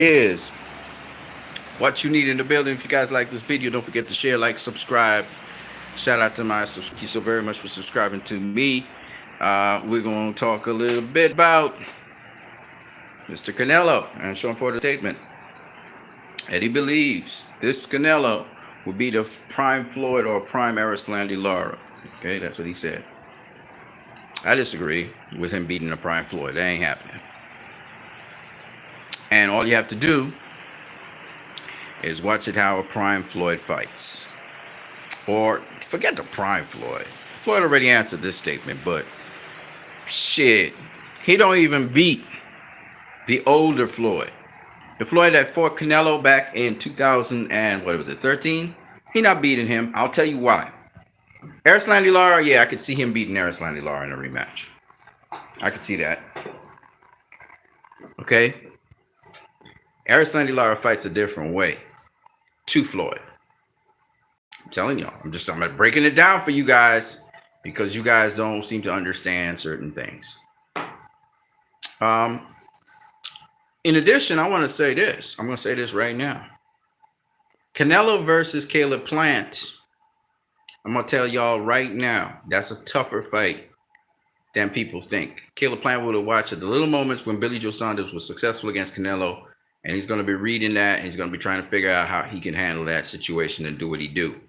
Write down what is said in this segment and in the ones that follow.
is what you need in the building. If you guys like this video, don't forget to share, like, subscribe. Shout out to thank you so very much for subscribing to me. We're going to talk a little bit about Mr. Canelo and Shawn for the statement. Eddie believes this Canelo will be the prime Floyd or prime Lara. Okay, that's what he said. I disagree with him beating the prime Floyd. That ain't happening. And all you have to do is watch it how a prime Floyd fights. Or forget the prime Floyd. Floyd already answered this statement, but shit, he don't even beat the older Floyd. The Floyd that fought Canelo back in 2013, he not beating him. I'll tell you why. Lara, yeah, I could see him beating Lara in a rematch. I could see that. Okay? Lara fights a different way to Floyd. I'm telling y'all. I'm breaking it down for you guys because you guys don't seem to understand certain things. In addition, I want to say this. I'm going to say this right now. Canelo versus Caleb Plant. I'm going to tell y'all right now, that's a tougher fight than people think. Caleb Plant would have watched the little moments when Billy Joe Saunders was successful against Canelo, and he's going to be reading that, and he's going to be trying to figure out how he can handle that situation and do what he do.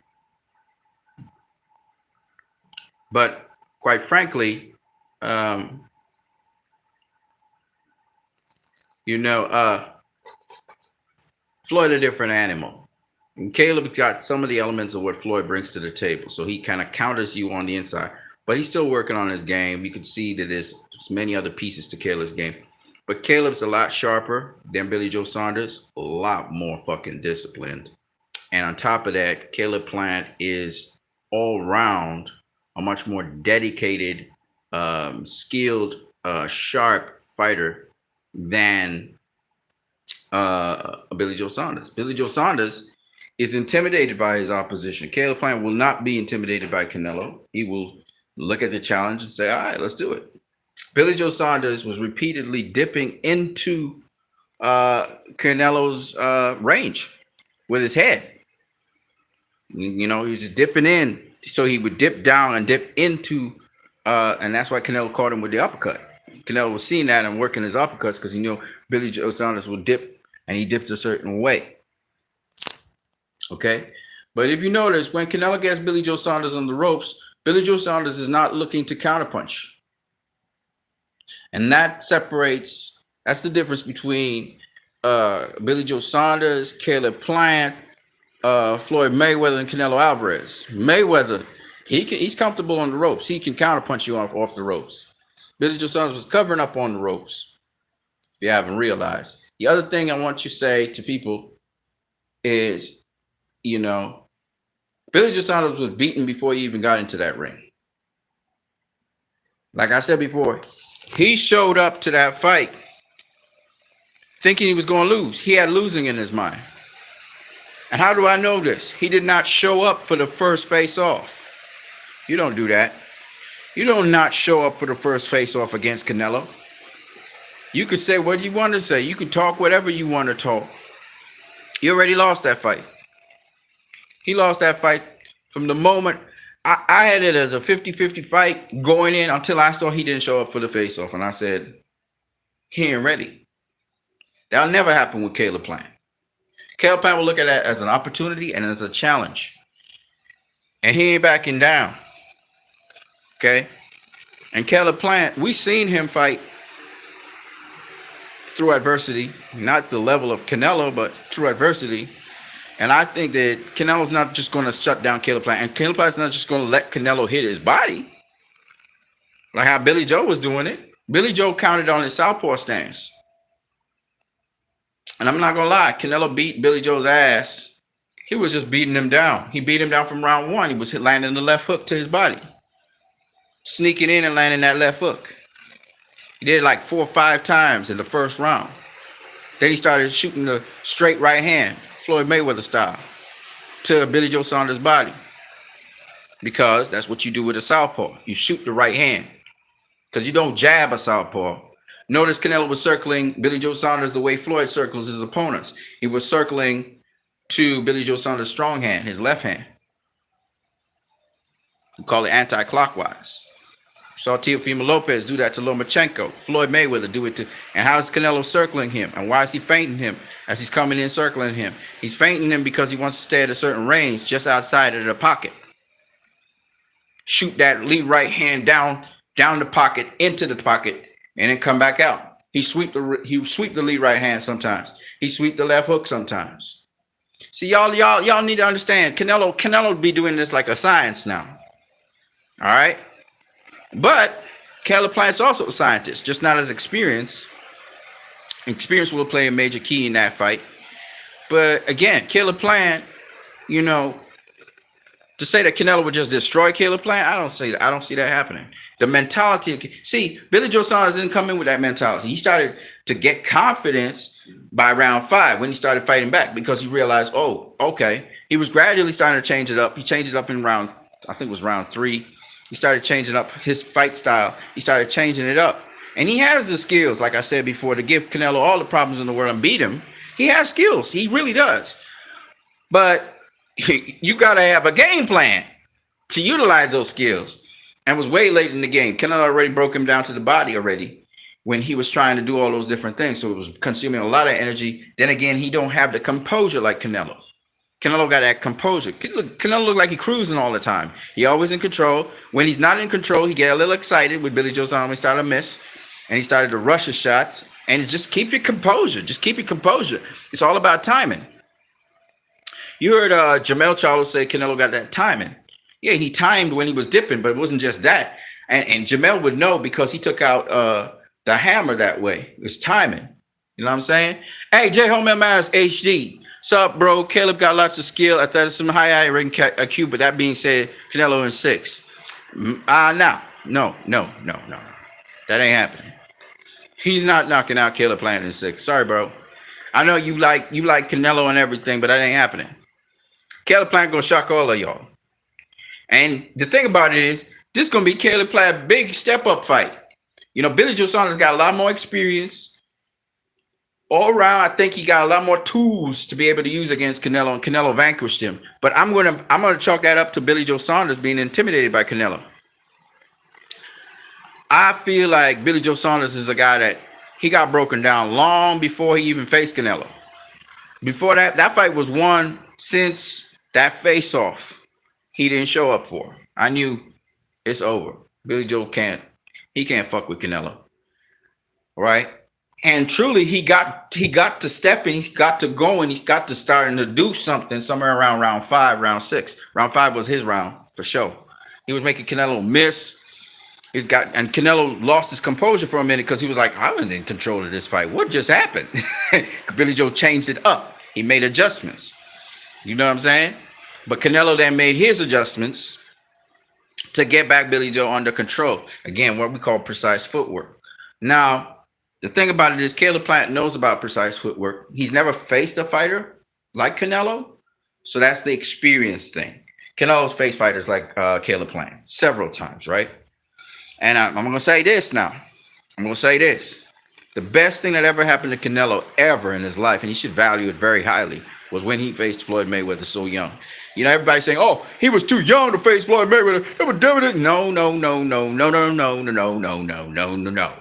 But quite frankly, Floyd a different animal. And Caleb got some of the elements of what Floyd brings to the table. So he kind of counters you on the inside. But he's still working on his game. You can see that there's many other pieces to Caleb's game. But Caleb's a lot sharper than Billy Joe Saunders. A lot more fucking disciplined. And on top of that, Caleb Plant is all round a much more dedicated, skilled, sharp fighter than Billy Joe Saunders. Billy Joe Saunders is intimidated by his opposition. Caleb Plant will not be intimidated by Canelo. He will look at the challenge and say, all right, let's do it. Billy Joe Saunders was repeatedly dipping into Canelo's range with his head. He was just dipping in. So he would dip down and dip into, and that's why Canelo caught him with the uppercut. Canelo was seeing that and working his uppercuts because he knew Billy Joe Saunders would dip, and he dipped a certain way. Okay? But if you notice, when Canelo gets Billy Joe Saunders on the ropes, Billy Joe Saunders is not looking to counterpunch. And that's the difference between Billy Joe Saunders, Caleb Plant, Floyd Mayweather, and Canelo Alvarez. Mayweather, he's comfortable on the ropes. He can counterpunch you off the ropes. Billy Joe Saunders was covering up on the ropes. If you haven't realized. The other thing I want you to say to people is, Billy Joe Saunders was beaten before he even got into that ring. Like I said before, he showed up to that fight thinking he was going to lose. He had losing in his mind. And how do I know this? He did not show up for the first face-off. You don't do that. You do not show up for the first face-off against Canelo. You could say what you want to say. You can talk whatever you want to talk. He already lost that fight. He lost that fight from the moment. I had it as a 50-50 fight going in until I saw he didn't show up for the face-off. And I said, he ain't ready. That'll never happen with Caleb Plant. Caleb Plant will look at that as an opportunity and as a challenge. And he ain't backing down. Okay? And Caleb Plant, we've seen him fight through adversity. Not the level of Canelo, but through adversity. And I think that Canelo's not just going to shut down Caleb Plant. And Caleb Plant's not just going to let Canelo hit his body. Like how Billy Joe was doing it. Billy Joe counted on his southpaw stance. And I'm not going to lie, Canelo beat Billy Joe's ass. He was just beating him down. He beat him down from round one. He was landing the left hook to his body. Sneaking in and landing that left hook. He did it like 4 or 5 times in the first round. Then he started shooting the straight right hand, Floyd Mayweather style, to Billy Joe Saunders' body. Because that's what you do with a southpaw. You shoot the right hand. Because you don't jab a southpaw. Notice Canelo was circling Billy Joe Saunders the way Floyd circles his opponents. He was circling to Billy Joe Saunders' strong hand, his left hand. We call it anti-clockwise. Saw Teofimo Lopez do that to Lomachenko. Floyd Mayweather do it to. And how is Canelo circling him? And why is he feinting him as he's coming in circling him? He's feinting him because he wants to stay at a certain range just outside of the pocket. Shoot that lead right hand down the pocket, into the pocket, and then come back out. He sweep the lead right hand sometimes. He sweep the left hook sometimes. See, y'all need to understand. Canelo be doing this like a science now. All right. But Caleb Plant's also a scientist, just not as experienced. Experience will play a major key in that fight. But again, Caleb Plant, you know, to say that Canelo would just destroy Caleb Plant, I don't see that happening. The mentality, see, Billy Joe Saunders didn't come in with that mentality. He started to get confidence by round 5 when he started fighting back, because he realized, oh, okay. He was gradually starting to change it up. He changed it up in round, I think it was round 3. He started changing up his fight style. He started changing it up. And he has the skills, like I said before, to give Canelo all the problems in the world and beat him. He has skills. He really does. But you got to have a game plan to utilize those skills. And was way late in the game. Canelo already broke him down to the body already when he was trying to do all those different things. So it was consuming a lot of energy. Then again, he don't have the composure like Canelo. Canelo got that composure. Canelo looked like he cruising all the time. He always in control. When he's not in control, he get a little excited with Billy Joe Saunders. He started to miss, and he started to rush his shots. And just keep your composure. Just keep your composure. It's all about timing. You heard Jamel Charlo say Canelo got that timing. Yeah, he timed when he was dipping, but it wasn't just that. And Jamel would know because he took out the hammer that way. It's timing. You know what I'm saying? Hey, J Home MS HD. Sup, bro? Caleb got lots of skill. I thought it's some high ranking IQ, but that being said, Canelo in 6. No. That ain't happening. He's not knocking out Caleb Plant in 6. Sorry, bro. I know you like Canelo and everything, but that ain't happening. Caleb Plant gonna shock all of y'all. And the thing about it is, this is gonna be Caleb Plant's big step up fight. You know, Billy Joe Saunders got a lot more experience. All around, I think he got a lot more tools to be able to use against Canelo, and Canelo vanquished him. But I'm gonna chalk that up to Billy Joe Saunders being intimidated by Canelo. I feel like Billy Joe Saunders is a guy that he got broken down long before he even faced Canelo. Before that fight was won since that face-off he didn't show up for. I knew it's over. Billy Joe can't fuck with Canelo. Right? And truly, he got to step in. He's got to go, and he's got to starting to do something somewhere around round 5, round 6. Round 5 was his round for sure. He was making Canelo miss. And Canelo lost his composure for a minute because he was like, I was in control of this fight. What just happened? Billy Joe changed it up. He made adjustments. You know what I'm saying? But Canelo then made his adjustments to get back Billy Joe under control. Again, what we call precise footwork. Now, the thing about it is Caleb Plant knows about precise footwork. He's never faced a fighter like Canelo. So that's the experience thing. Canelo's faced fighters like Caleb Plant several times, right? And I'm going to say this now. I'm going to say this. The best thing that ever happened to Canelo ever in his life, and he should value it very highly, was when he faced Floyd Mayweather so young. You know, everybody's saying, oh, he was too young to face Floyd Mayweather. No.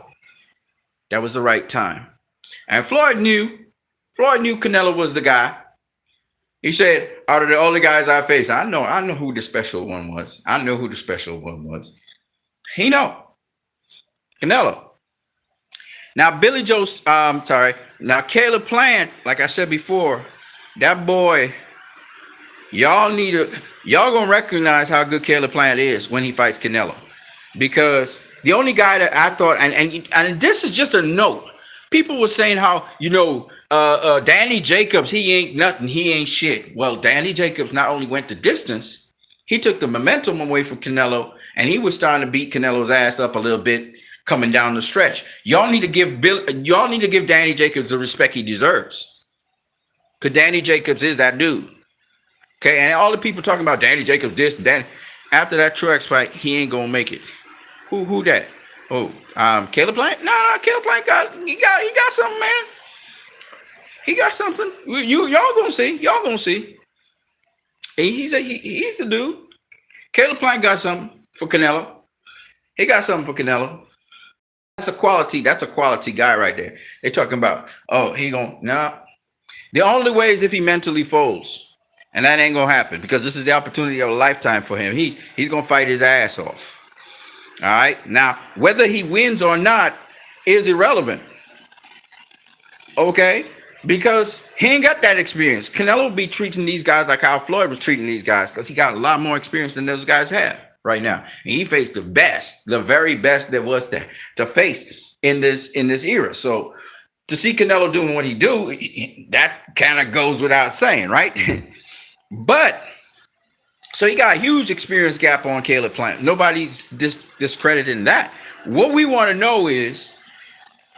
That was the right time. And Floyd knew Canelo was the guy. He said, out of the other guys I faced, I know who the special one was. He know. Canelo. Now, Now, Caleb Plant, like I said before, that boy, y'all gonna recognize how good Caleb Plant is when he fights Canelo. Because the only guy that I thought, and this is just a note. People were saying how, Danny Jacobs, he ain't nothing, he ain't shit. Well, Danny Jacobs not only went the distance, he took the momentum away from Canelo, and he was starting to beat Canelo's ass up a little bit coming down the stretch. Y'all need to give Danny Jacobs the respect he deserves. Because Danny Jacobs is that dude. Okay, and all the people talking about Danny Jacobs this and that, after that Truex fight, he ain't gonna make it. Who that? Oh, Caleb Plant? No, Caleb Plant he got something, man. He got something. Y'all gonna see. Y'all gonna see. He's the dude. Caleb Plant got something for Canelo. He got something for Canelo. That's a quality guy right there. They talking about, oh, he gonna nah. The only way is if he mentally folds. And that ain't gonna happen because this is the opportunity of a lifetime for him. He's gonna fight his ass off. All right. Now, whether he wins or not is irrelevant. Okay? Because he ain't got that experience. Canelo will be treating these guys like how Floyd was treating these guys because he got a lot more experience than those guys have right now. And he faced the best, the very best there was to face in this era. So to see Canelo doing what he do, that kind of goes without saying, right? But so he got a huge experience gap on Caleb Plant. Nobody's discrediting that. What we want to know is,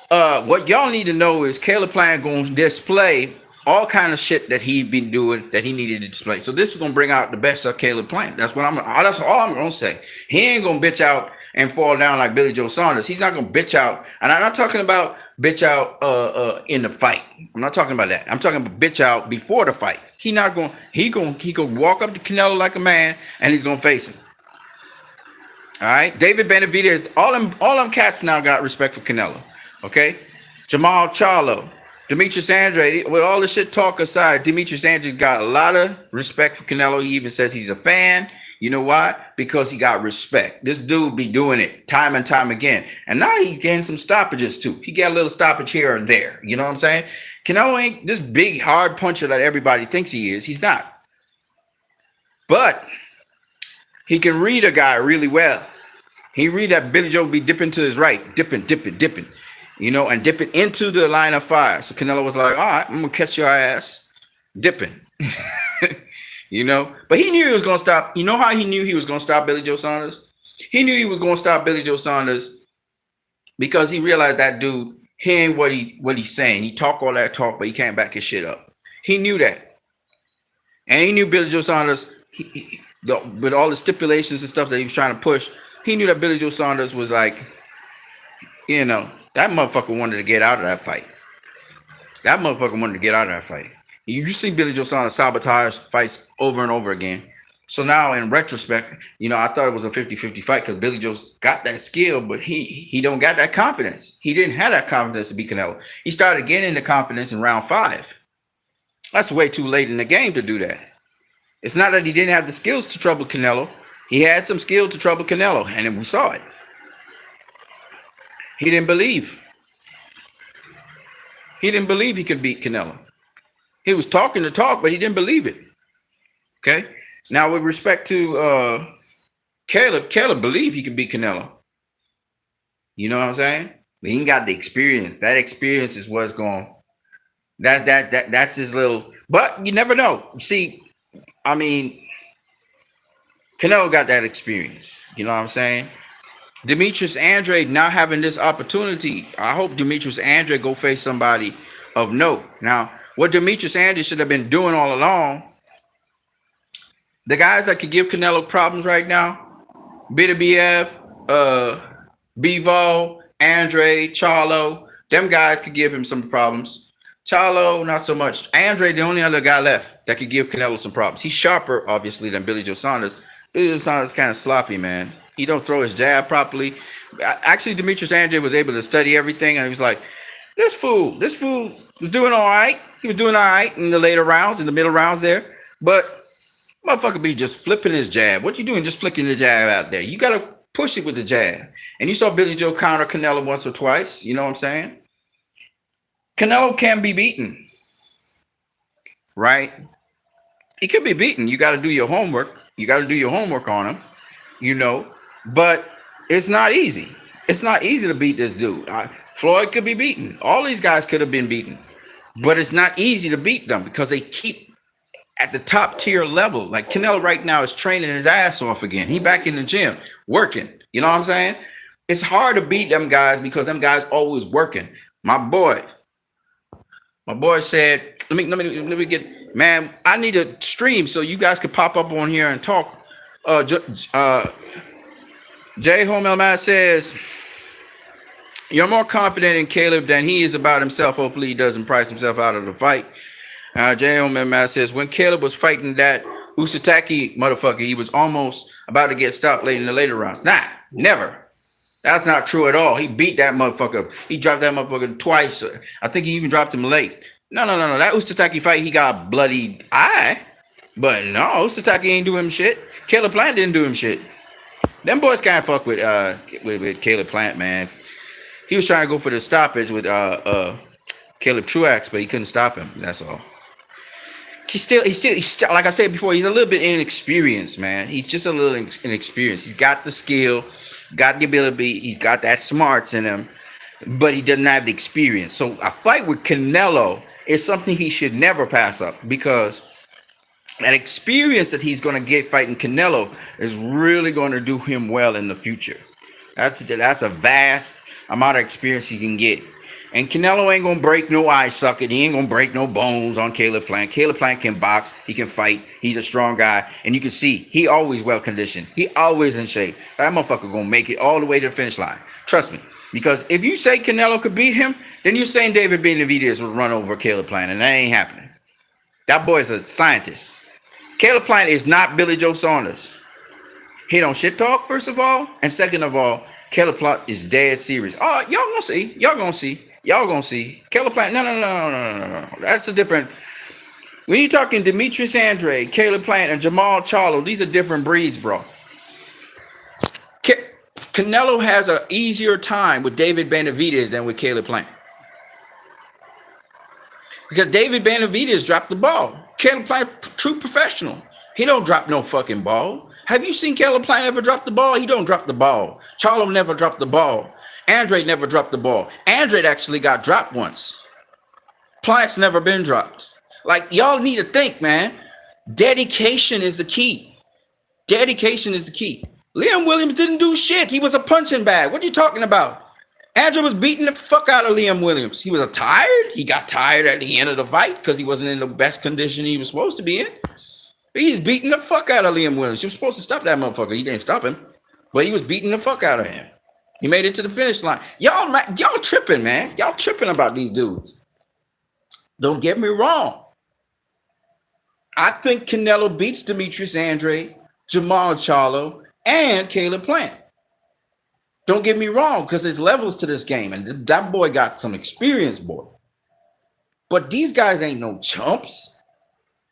what y'all need to know is Caleb Plant going to display all kind of shit that he been doing that he needed to display. So this is going to bring out the best of Caleb Plant. That's all I'm going to say. He ain't going to bitch out and fall down like Billy Joe Saunders. He's not going to bitch out. And I'm not talking about bitch out in the fight. I'm not talking about that. I'm talking about bitch out before the fight. He going to walk up to Canelo like a man and he's going to face him. All right. David Benavidez, all them cats now got respect for Canelo. Okay, Jamal Charlo, Demetrius Andrade, with all the shit talk aside, Demetrius Andrade got a lot of respect for Canelo. He even says he's a fan. You know why? Because he got respect. This dude be doing it time and time again. And now he's getting some stoppages too. He got a little stoppage here and there. You know what I'm saying? Canelo ain't this big, hard puncher that everybody thinks he is. He's not. But he can read a guy really well. He read that Billy Joe be dipping to his right, dipping. You know, and dipping into the line of fire. So Canelo was like, all right, I'm going to catch your ass dipping. You know, but he knew he was going to stop. You know how he knew he was going to stop Billy Joe Saunders? He knew he was going to stop Billy Joe Saunders because he realized that dude, he ain't what he's saying. He talk all that talk, but he can't back his shit up. He knew that. And he knew Billy Joe Saunders, with all the stipulations and stuff that he was trying to push, he knew that Billy Joe Saunders was like, you know, that motherfucker wanted to get out of that fight. You see Billy Joe Saunders sabotage fights over and over again. So now in retrospect, you know, I thought it was a 50-50 fight because Billy Joe's got that skill, but he don't got that confidence. He didn't have that confidence to beat Canelo. He started getting the confidence in round 5. That's way too late in the game to do that. It's not that he didn't have the skills to trouble Canelo. He had some skill to trouble Canelo, and then we saw it. He didn't believe. He didn't believe he could beat Canelo. He was talking the talk, but he didn't believe it. Okay? Now, with respect to Caleb believed he could beat Canelo. You know what I'm saying? But he ain't got the experience. That experience is what's going. That's his little. But you never know. See, I mean, Canelo got that experience. You know what I'm saying? Demetrius Andrade now having this opportunity. I hope Demetrius Andrade go face somebody of note. Now, what Demetrius Andrade should have been doing all along, the guys that could give Canelo problems right now, Bitabiev, Bivol, Andrade, Charlo, them guys could give him some problems. Charlo, not so much. Andrade, the only other guy left that could give Canelo some problems. He's sharper, obviously, than Billy Joe Saunders. Billy Joe Saunders is kind of sloppy, man. He don't throw his jab properly. Actually, Demetrius Andrade was able to study everything, and he was like, this fool was doing all right. He was doing all right in the later rounds, in the middle rounds there. But motherfucker be just flipping his jab. What you doing just flicking the jab out there? You got to push it with the jab. And you saw Billy Joe counter Canelo once or twice. You know what I'm saying? Canelo can be beaten. Right? He could be beaten. You got to do your homework. You got to do your homework on him. You know? But it's not easy. It's not easy to beat this dude. Floyd could be beaten. All these guys could have been beaten. But it's not easy to beat them because they keep at the top tier level. Like Canelo right now is training his ass off again. He back in the gym working. You know what I'm saying? It's hard to beat them guys because them guys always working. My boy said, let me get, man, I need a stream so you guys could pop up on here and talk. Jay Home Elman says, You're more confident in Caleb than he is about himself. Hopefully, he doesn't price himself out of the fight. J.O.M. says, when Caleb was fighting that Usataki motherfucker, he was almost about to get stopped late in the later rounds. Nah, never. That's not true at all. He beat that motherfucker. He dropped that motherfucker twice. I think he even dropped him late. No. That Usataki fight, he got a bloodied eye. But no, Usataki ain't do him shit. Caleb Plant didn't do him shit. Them boys can't fuck with Caleb Plant, man. He was trying to go for the stoppage with Caleb Truax, but he couldn't stop him. That's all. He's still, like I said before, he's a little bit inexperienced, man. He's just a little inexperienced. He's got the skill, got the ability, he's got that smarts in him, but he doesn't have the experience. So a fight with Canelo is something he should never pass up, because that experience that he's going to get fighting Canelo is really going to do him well in the future. That's a vast amount of experience he can get. And Canelo ain't going to break no eye socket. He ain't going to break no bones on Caleb Plant. Caleb Plant can box. He can fight. He's a strong guy. And you can see he always well conditioned. He always in shape. That motherfucker going to make it all the way to the finish line. Trust me. Because if you say Canelo could beat him, then you're saying David Benavidez will run over Caleb Plant. And that ain't happening. That boy's a scientist. Caleb Plant is not Billy Joe Saunders. He don't shit talk, first of all. And second of all, Caleb Plant is dead serious. Oh, y'all gonna see. Y'all gonna see. Y'all gonna see. Caleb Plant. No. That's a different. When you're talking Demetrius Andrade, Caleb Plant, and Jamal Charlo, these are different breeds, bro. Canelo has an easier time with David Benavidez than with Caleb Plant. Because David Benavidez dropped the ball. Caleb Plant, true professional. He don't drop no fucking ball. Have you seen Caleb Plant ever drop the ball? He don't drop the ball. Charlo never dropped the ball. Andrade never dropped the ball. Andrade actually got dropped once. Plant's never been dropped. Like, y'all need to think, man. Dedication is the key. Dedication is the key. Liam Williams didn't do shit. He was a punching bag. What are you talking about? Andrew was beating the fuck out of Liam Williams. He was tired. He got tired at the end of the fight because he wasn't in the best condition he was supposed to be in. He's beating the fuck out of Liam Williams. He was supposed to stop that motherfucker. He didn't stop him, but he was beating the fuck out of him. He made it to the finish line. Y'all tripping, man. Y'all tripping about these dudes. Don't get me wrong. I think Canelo beats Demetrius Andrade, Jamal Charlo, and Caleb Plant. Don't get me wrong, because there's levels to this game, and that boy got some experience, boy. But these guys ain't no chumps.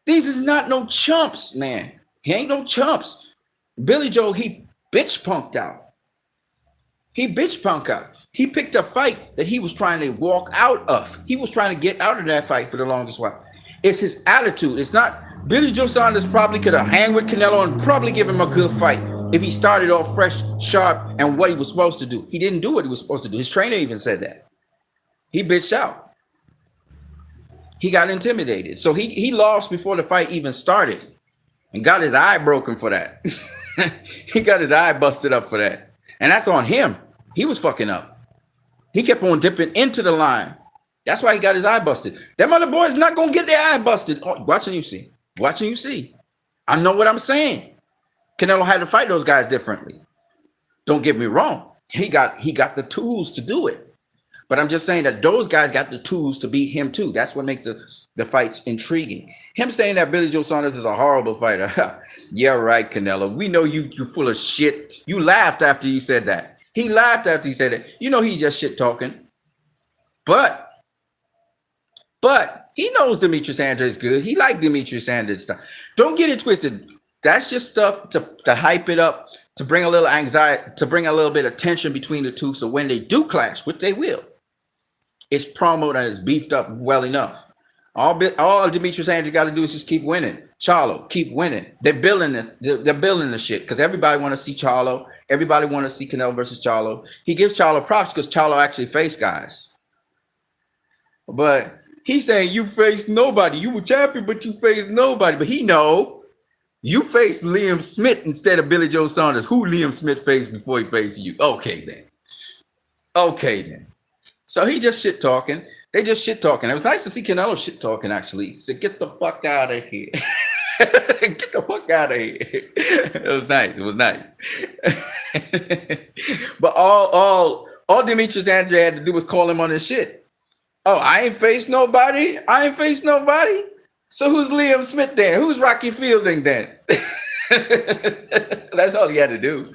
These is not no chumps, man. He ain't no chumps. Billy Joe, he bitch punked out. He picked a fight that he was trying to walk out of. He was trying to get out of that fight for the longest while. It's his attitude. It's not. Billy Joe Saunders probably could have hanged with Canelo and probably give him a good fight if he started off fresh, sharp, and what he was supposed to do. He didn't do what he was supposed to do. His trainer even said that. He bitched out. He got intimidated. So he lost before the fight even started and got his eye broken for that. He got his eye busted up for that. And that's on him. He was fucking up. He kept on dipping into the line. That's why he got his eye busted. Them other boys not going to get their eye busted. Oh, watching you see. I know what I'm saying. Canelo had to fight those guys differently. Don't get me wrong. He got the tools to do it. But I'm just saying that those guys got the tools to beat him too. That's what makes the fights intriguing. Him saying that Billy Joe Saunders is a horrible fighter. Yeah, right, Canelo. We know you're full of shit. You laughed after you said that. He laughed after he said it. You know he's just shit talking. But he knows Demetrius Andrade is good. He liked Demetrius Andrade stuff. Don't get it twisted. That's just stuff to hype it up, to bring a little anxiety, to bring a little bit of tension between the two. So when they do clash, which they will, it's promo that is beefed up well enough. All Demetrius Andrade got to do is just keep winning. Charlo, keep winning. They're building the shit because everybody want to see Charlo. Everybody want to see Canelo versus Charlo. He gives Charlo props because Charlo actually faced guys. But he's saying you faced nobody. You were champion, but you faced nobody. But he know you faced Liam Smith instead of Billy Joe Saunders. Who Liam Smith faced before he faced you? Okay then. So he just shit talking. They just shit talking. It was nice to see Canelo shit talking actually. He said, "Get the fuck out of here." Get the fuck out of here. It was nice. But all All Demetrius Andre had to do was call him on his shit. Oh, I ain't faced nobody. I ain't faced nobody. So who's Liam Smith then? Who's Rocky Fielding then? That's all he had to do.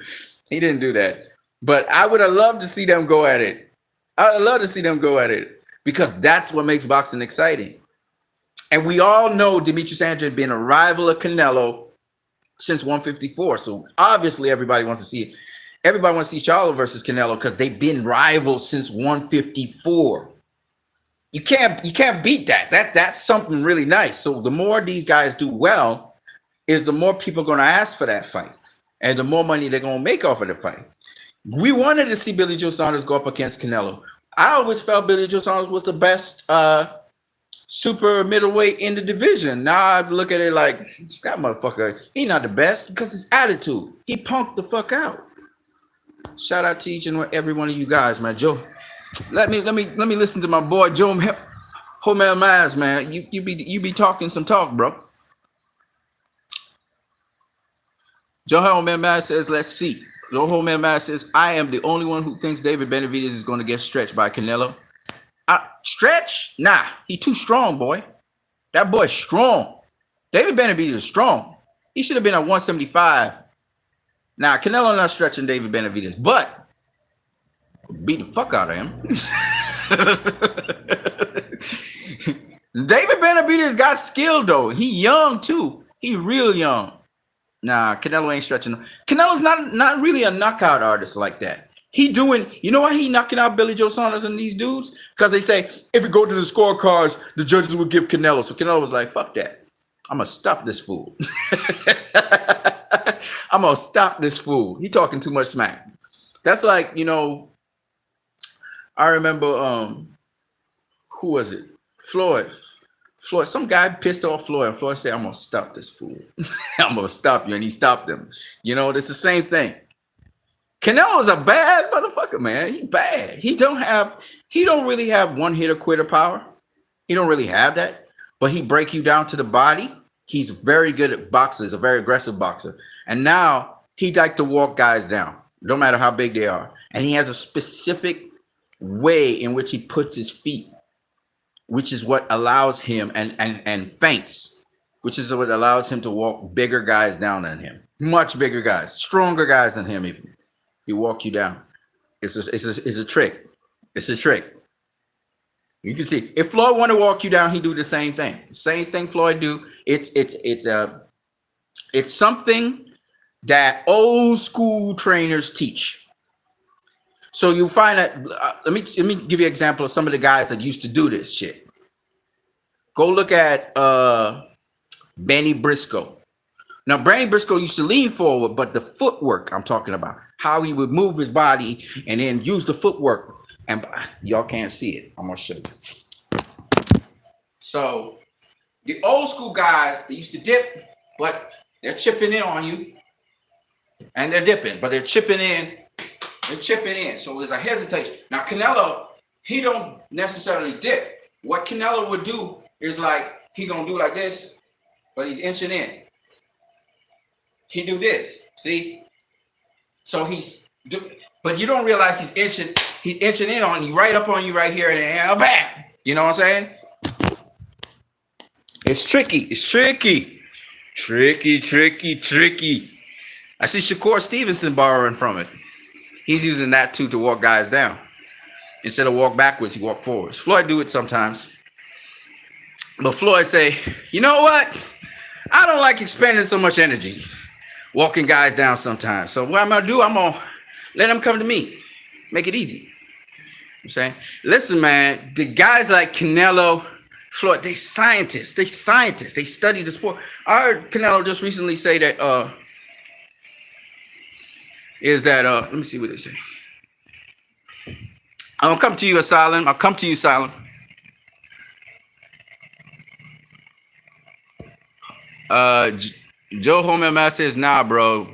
He didn't do that. But I would have loved to see them go at it. I would love to see them go at it because that's what makes boxing exciting. And we all know Demetrius Andre being a rival of Canelo since 154. So obviously everybody wants to see it. Everybody wants to see Charlo versus Canelo because they've been rivals since 154. You can't beat that. That's something really nice. So the more these guys do well, is the more people are going to ask for that fight, and the more money they're going to make off of the fight. We wanted to see Billy Joe Saunders go up against Canelo. I always felt Billy Joe Saunders was the best super middleweight in the division. Now I look at it like that motherfucker. He's not the best because his attitude. He punked the fuck out. Shout out to each and every one of you guys, man. Joe, let me listen to my boy Joe Homel Maz, man. You be talking some talk, bro. Joe Homel Maz says, let's see. Joe Homel Maz says, I am the only one who thinks David Benavidez is going to get stretched by Canelo. Stretch? Nah, he too strong, boy. That boy's strong. David Benavidez is strong. He should have been at 175. Now, Canelo not stretching David Benavidez, but beat the fuck out of him. David Benavidez got skill, though. He young, too. He real young. Nah, Canelo ain't stretching him. Canelo's not really a knockout artist like that. He doing, you know why he knocking out Billy Joe Saunders and these dudes? Because they say, if we go to the scorecards, the judges will give Canelo. So Canelo was like, fuck that. I'm going to stop this fool. I'm going to stop this fool. He talking too much smack. That's like, you know, I remember, who was it? Floyd, some guy pissed off Floyd, and Floyd said, I'm going to stop this fool. I'm going to stop you. And he stopped him. You know, it's the same thing. Canelo's a bad motherfucker, man. He bad. He don't really have one hitter quitter power. He don't really have that. But he break you down to the body. He's very good at boxing. He's a very aggressive boxer. And now he like to walk guys down, no matter how big they are. And he has a specific way in which he puts his feet, which is what allows him and feints, which is what allows him to walk bigger guys down than him. Much bigger guys, stronger guys than him even. He walk you down. It's a trick. It's a trick. You can see if Floyd want to walk you down, he do the same thing. Same thing Floyd do. It's something that old school trainers teach. So you find that. Let me give you an example of some of the guys that used to do this shit. Go look at Benny Briscoe. Now, Benny Briscoe used to lean forward, but the footwork I'm talking about, how he would move his body and then use the footwork. And y'all can't see it. I'm going to show you. So the old school guys, they used to dip, but they're chipping in on you. And they're dipping, but they're chipping in. They're chipping in. So there's a hesitation. Now, Canelo, he don't necessarily dip. What Canelo would do is like, he going to do like this, but he's inching in. He do this, see? So but you don't realize he's inching in on you, right up on you right here, and bam! You know what I'm saying? It's tricky. It's tricky. Tricky. I see Shakur Stevenson borrowing from it. He's using that too to walk guys down. Instead of walk backwards, he walk forwards. Floyd do it sometimes. But Floyd say, you know what? I don't like expending so much energy walking guys down sometimes. So what I'm going to do, I'm going to let them come to me. Make it easy. I'm saying, listen, man, the guys like Canelo, Floyd, they scientists. They study the sport. I heard Canelo just recently say that, let me see what they say. I'm going to come to you, Asylum. I'll come to you, Asylum. Joe Homer says, nah, bro.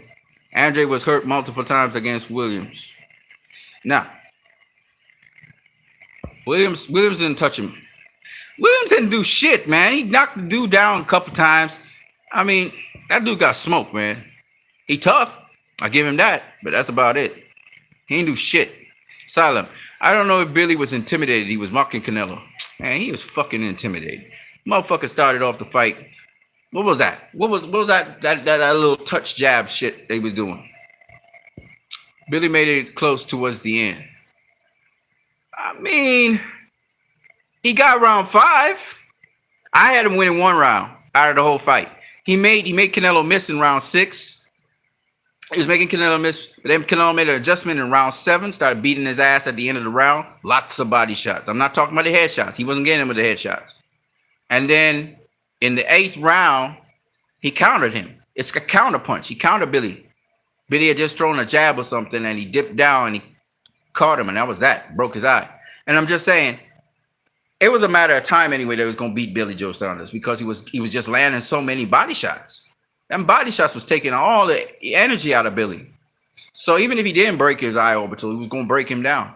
Andre was hurt multiple times against Williams. Nah. Williams didn't touch him. Williams didn't do shit, man. He knocked the dude down a couple times. I mean, that dude got smoked, man. He tough. I give him that, but that's about it. He didn't do shit. Asylum. I don't know if Billy was intimidated. He was mocking Canelo. Man, he was fucking intimidated. Motherfucker started off the fight. What was that? What was that little touch jab shit they was doing? Billy made it close towards the end. I mean, he got round 5. I had him winning 1 round out of the whole fight. He made Canelo miss in round 6. He was making Canelo miss. Then Canelo made an adjustment in round 7. Started beating his ass at the end of the round. Lots of body shots. I'm not talking about the headshots. He wasn't getting him with the headshots. And then in the 8th round, he countered him. It's a counter punch. He countered Billy. Billy had just thrown a jab or something, and he dipped down and he caught him, and that was that. Broke his eye. And I'm just saying, it was a matter of time anyway that he was going to beat Billy Joe Saunders because he was just landing so many body shots. Them body shots was taking all the energy out of Billy. So even if he didn't break his eye orbital, he was going to break him down.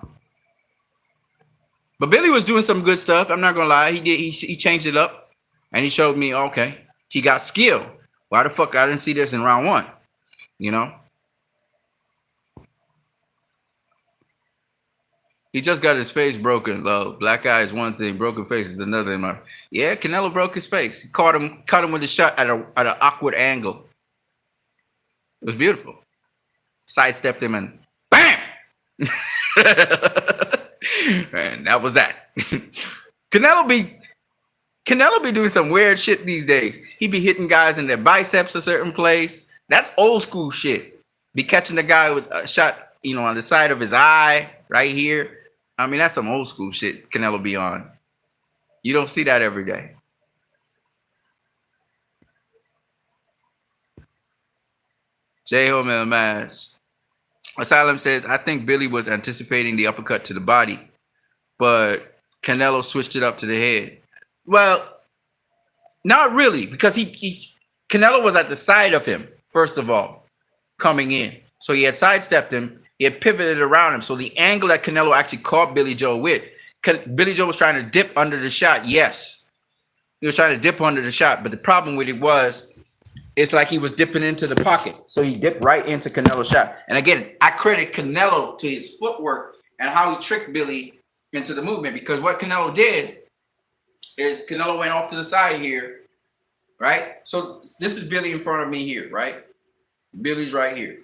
But Billy was doing some good stuff. I'm not going to lie. He changed it up, and he showed me, okay, he got skill. Why the fuck I didn't see this in round 1? You know? He just got his face broken, though. Black eye is one thing, broken face is another. Yeah, Canelo broke his face. He cut him with a shot at an awkward angle. It was beautiful. Sidestepped him and bam! And that was that. Canelo be doing some weird shit these days. He be hitting guys in their biceps a certain place. That's old school shit. Be catching the guy with a shot, on the side of his eye, right here. I mean, that's some old school shit Canelo be on. You don't see that every day. J-Ho Mass. Asylum says, I think Billy was anticipating the uppercut to the body, but Canelo switched it up to the head. Well, not really, because Canelo was at the side of him, first of all, coming in. So he had sidestepped him. He had pivoted around him. So the angle that Canelo actually caught Billy Joe with, Billy Joe was trying to dip under the shot. Yes. He was trying to dip under the shot. But the problem with it was, it's like he was dipping into the pocket. So he dipped right into Canelo's shot. And again, I credit Canelo to his footwork and how he tricked Billy into the movement. Because what Canelo did is Canelo went off to the side here, right? So this is Billy in front of me here, right? Billy's right here,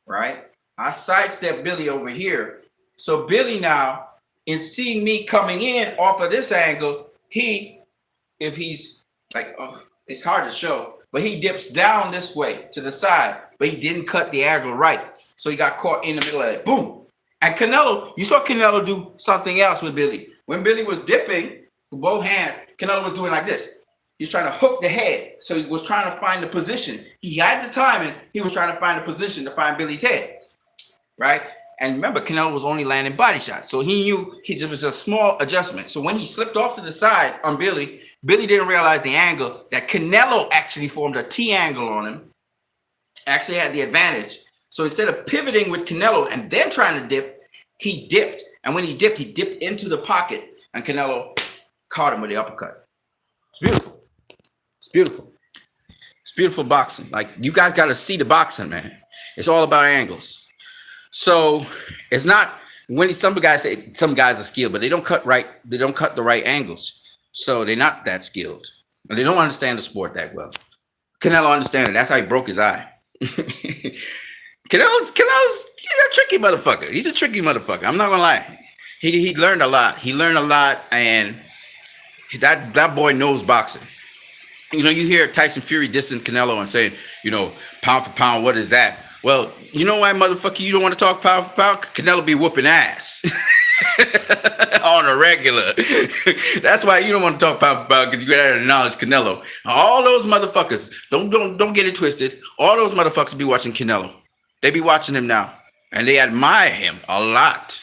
right? I sidestep Billy over here. So Billy now, in seeing me coming in off of this angle, if he's like, it's hard to show, but he dips down this way to the side, but he didn't cut the angle right. So he got caught in the middle of it. Boom. And Canelo, you saw Canelo do something else with Billy. When Billy was dipping with both hands, Canelo was doing like this. He's trying to hook the head. So he was trying to find the position. He had the timing. He was trying to find the position to find Billy's head. Right? And remember, Canelo was only landing body shots. So he knew it was a small adjustment. So when he slipped off to the side on Billy, Billy didn't realize the angle that Canelo actually formed a T angle on him. Actually had the advantage. So instead of pivoting with Canelo and then trying to dip, he dipped. And when he dipped into the pocket. And Canelo caught him with the uppercut. It's beautiful. It's beautiful. It's beautiful boxing. Like, you guys got to see the boxing, man. It's all about angles. So it's not when some guys say some guys are skilled, but they don't cut right. They don't cut the right angles. So they're not that skilled. And they don't understand the sport that well. Canelo understands it. That's how he broke his eye. Canelo's a tricky motherfucker. He's a tricky motherfucker. I'm not gonna lie. He learned a lot. He learned a lot, and that boy knows boxing. You hear Tyson Fury dissing Canelo and saying, pound for pound, what is that? Well, you know why, motherfucker, you don't want to talk pound for pound? Canelo be whooping ass on a regular. That's why you don't want to talk pound for pound, because you gotta acknowledge Canelo. All those motherfuckers, don't get it twisted. All those motherfuckers be watching Canelo. They be watching him now, and they admire him a lot.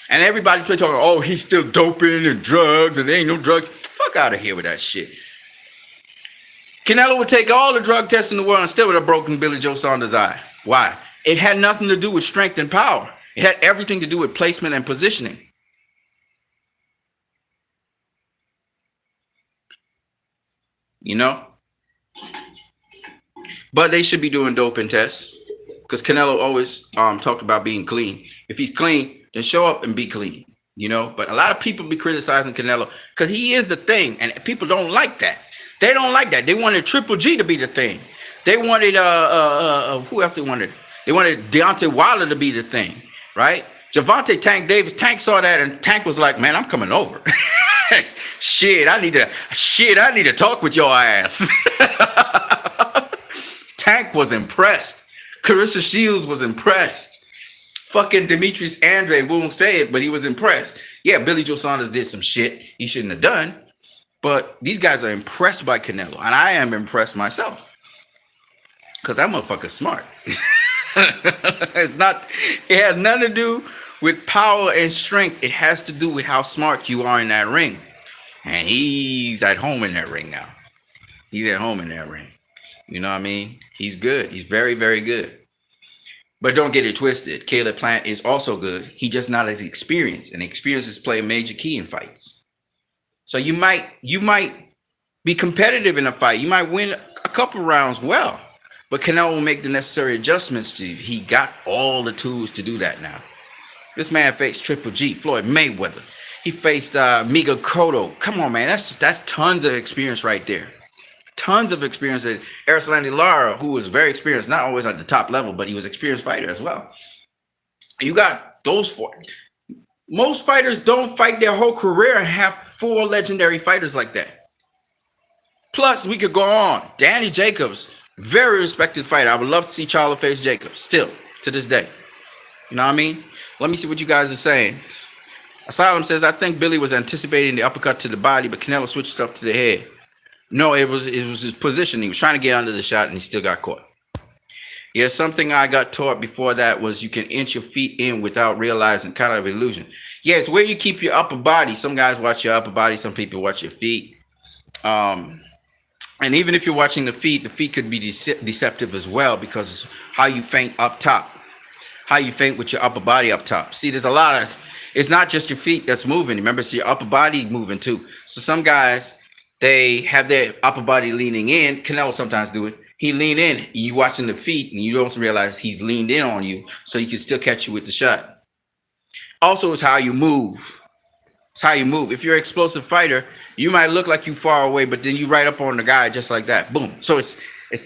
And everybody talking, oh, he's still doping and drugs, and there ain't no drugs. Fuck out of here with that shit. Canelo would take all the drug tests in the world and still would have broken Billy Joe Saunders' eye. Why? It had nothing to do with strength and power. It had everything to do with placement and positioning. But they should be doing doping tests, because Canelo always talked about being clean. If he's clean, Just show up and be clean, But a lot of people be criticizing Canelo because he is the thing, and people don't like that. They don't like that. They wanted Triple G to be the thing. They wanted who else they wanted? They wanted Deontay Wilder to be the thing, right? Gervonta Tank Davis. Tank saw that, and Tank was like, "Man, I'm coming over. Shit, I need to talk with your ass." Tank was impressed. Carissa Shields was impressed. Fucking Demetrius Andre won't say it, but he was impressed. Yeah, Billy Joe Saunders did some shit he shouldn't have done, but these guys are impressed by Canelo, and I am impressed myself because that motherfucker's smart. It has nothing to do with power and strength. It has to do with how smart you are in that ring, and he's at home in that ring now. He's at home in that ring. You know what I mean? He's good. He's very, very good. But don't get it twisted. Caleb Plant is also good. He's just not as experienced, and experiences play a major key in fights. So you might be competitive in a fight. You might win a couple rounds well, but Canelo will make the necessary adjustments to you. He got all the tools to do that now. This man faced Triple G, Floyd Mayweather. He faced Miguel Cotto. Come on, man. That's tons of experience right there. Tons of experience. Arislandi Lara, who was very experienced, not always at the top level, but he was an experienced fighter as well. You got those four. Most fighters don't fight their whole career and have 4 legendary fighters like that. Plus, we could go on. Danny Jacobs, very respected fighter. I would love to see Charlo face Jacobs still to this day. You know what I mean? Let me see what you guys are saying. Asylum says, I think Billy was anticipating the uppercut to the body, but Canelo switched up to the head. No, it was his position. He was trying to get under the shot, and he still got caught. Yeah, something I got taught before that was you can inch your feet in without realizing, kind of illusion. Yeah, it's where you keep your upper body. Some guys watch your upper body. Some people watch your feet. And even if you're watching the feet could be deceptive as well because it's how you feint up top. How you feint with your upper body up top. See, there's a lot of, it's not just your feet that's moving. Remember, it's your upper body moving too. So some guys, they have their upper body leaning in. Canelo sometimes do it. He lean in. You watching the feet, and you don't realize he's leaned in on you, so he can still catch you with the shot. Also, it's how you move. It's how you move. If you're an explosive fighter, you might look like you far away, but then you right up on the guy just like that. Boom. So it's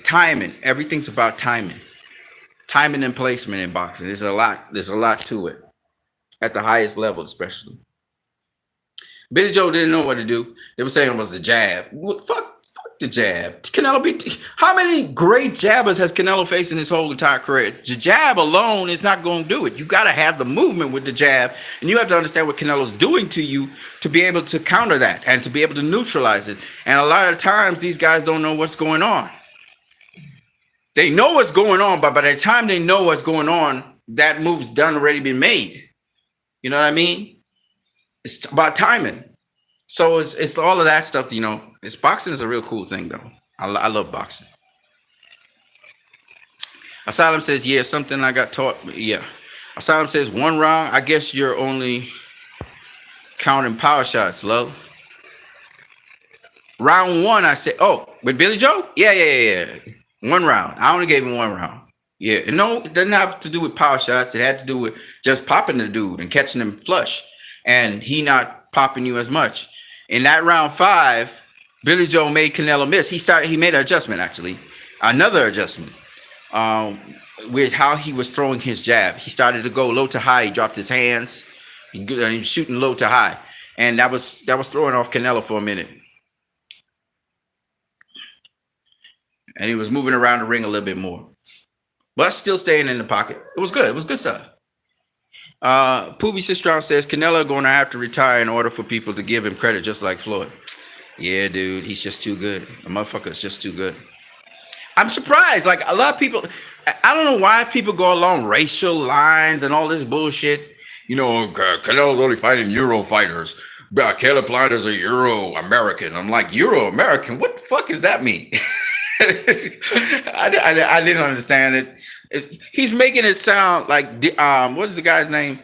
timing. Everything's about timing. Timing and placement in boxing. There's a lot to it at the highest level, especially. Billy Joe didn't know what to do. They were saying it was the jab. Well, fuck the jab. Canelo how many great jabbers has Canelo faced in his whole entire career? The jab alone is not going to do it. You got to have the movement with the jab, and you have to understand what Canelo's doing to you to be able to counter that and to be able to neutralize it. And a lot of times, these guys don't know what's going on. They know what's going on, but by the time they know what's going on, that move's done already been made. You know what I mean? It's about timing. So it's all of that stuff, It's boxing is a real cool thing, though. I love boxing. Asylum says, yeah, something I got taught. Yeah. Asylum says, 1 round. I guess you're only counting power shots, low. Round 1, I said, oh, with Billy Joe? Yeah. 1 round. I only gave him 1 round. Yeah. No, it doesn't have to do with power shots. It had to do with just popping the dude and catching him flush. And he not popping you as much. In that round 5, Billy Joe made Canelo miss. He made an adjustment, actually. Another adjustment. With how he was throwing his jab. He started to go low to high. He dropped his hands. He was shooting low to high. And that was throwing off Canelo for a minute. And he was moving around the ring a little bit more. But still staying in the pocket. It was good. It was good stuff. Poobie Sistron says Canelo going to have to retire in order for people to give him credit, just like Floyd. Yeah, dude, he's just too good. The motherfucker is just too good. I'm surprised. Like a lot of people, I don't know why people go along racial lines and all this bullshit. Canelo's only fighting Euro fighters. Caleb Plant is a Euro American. I'm like, Euro American? What the fuck does that mean? I didn't understand it. He's making it sound like what is the guy's name?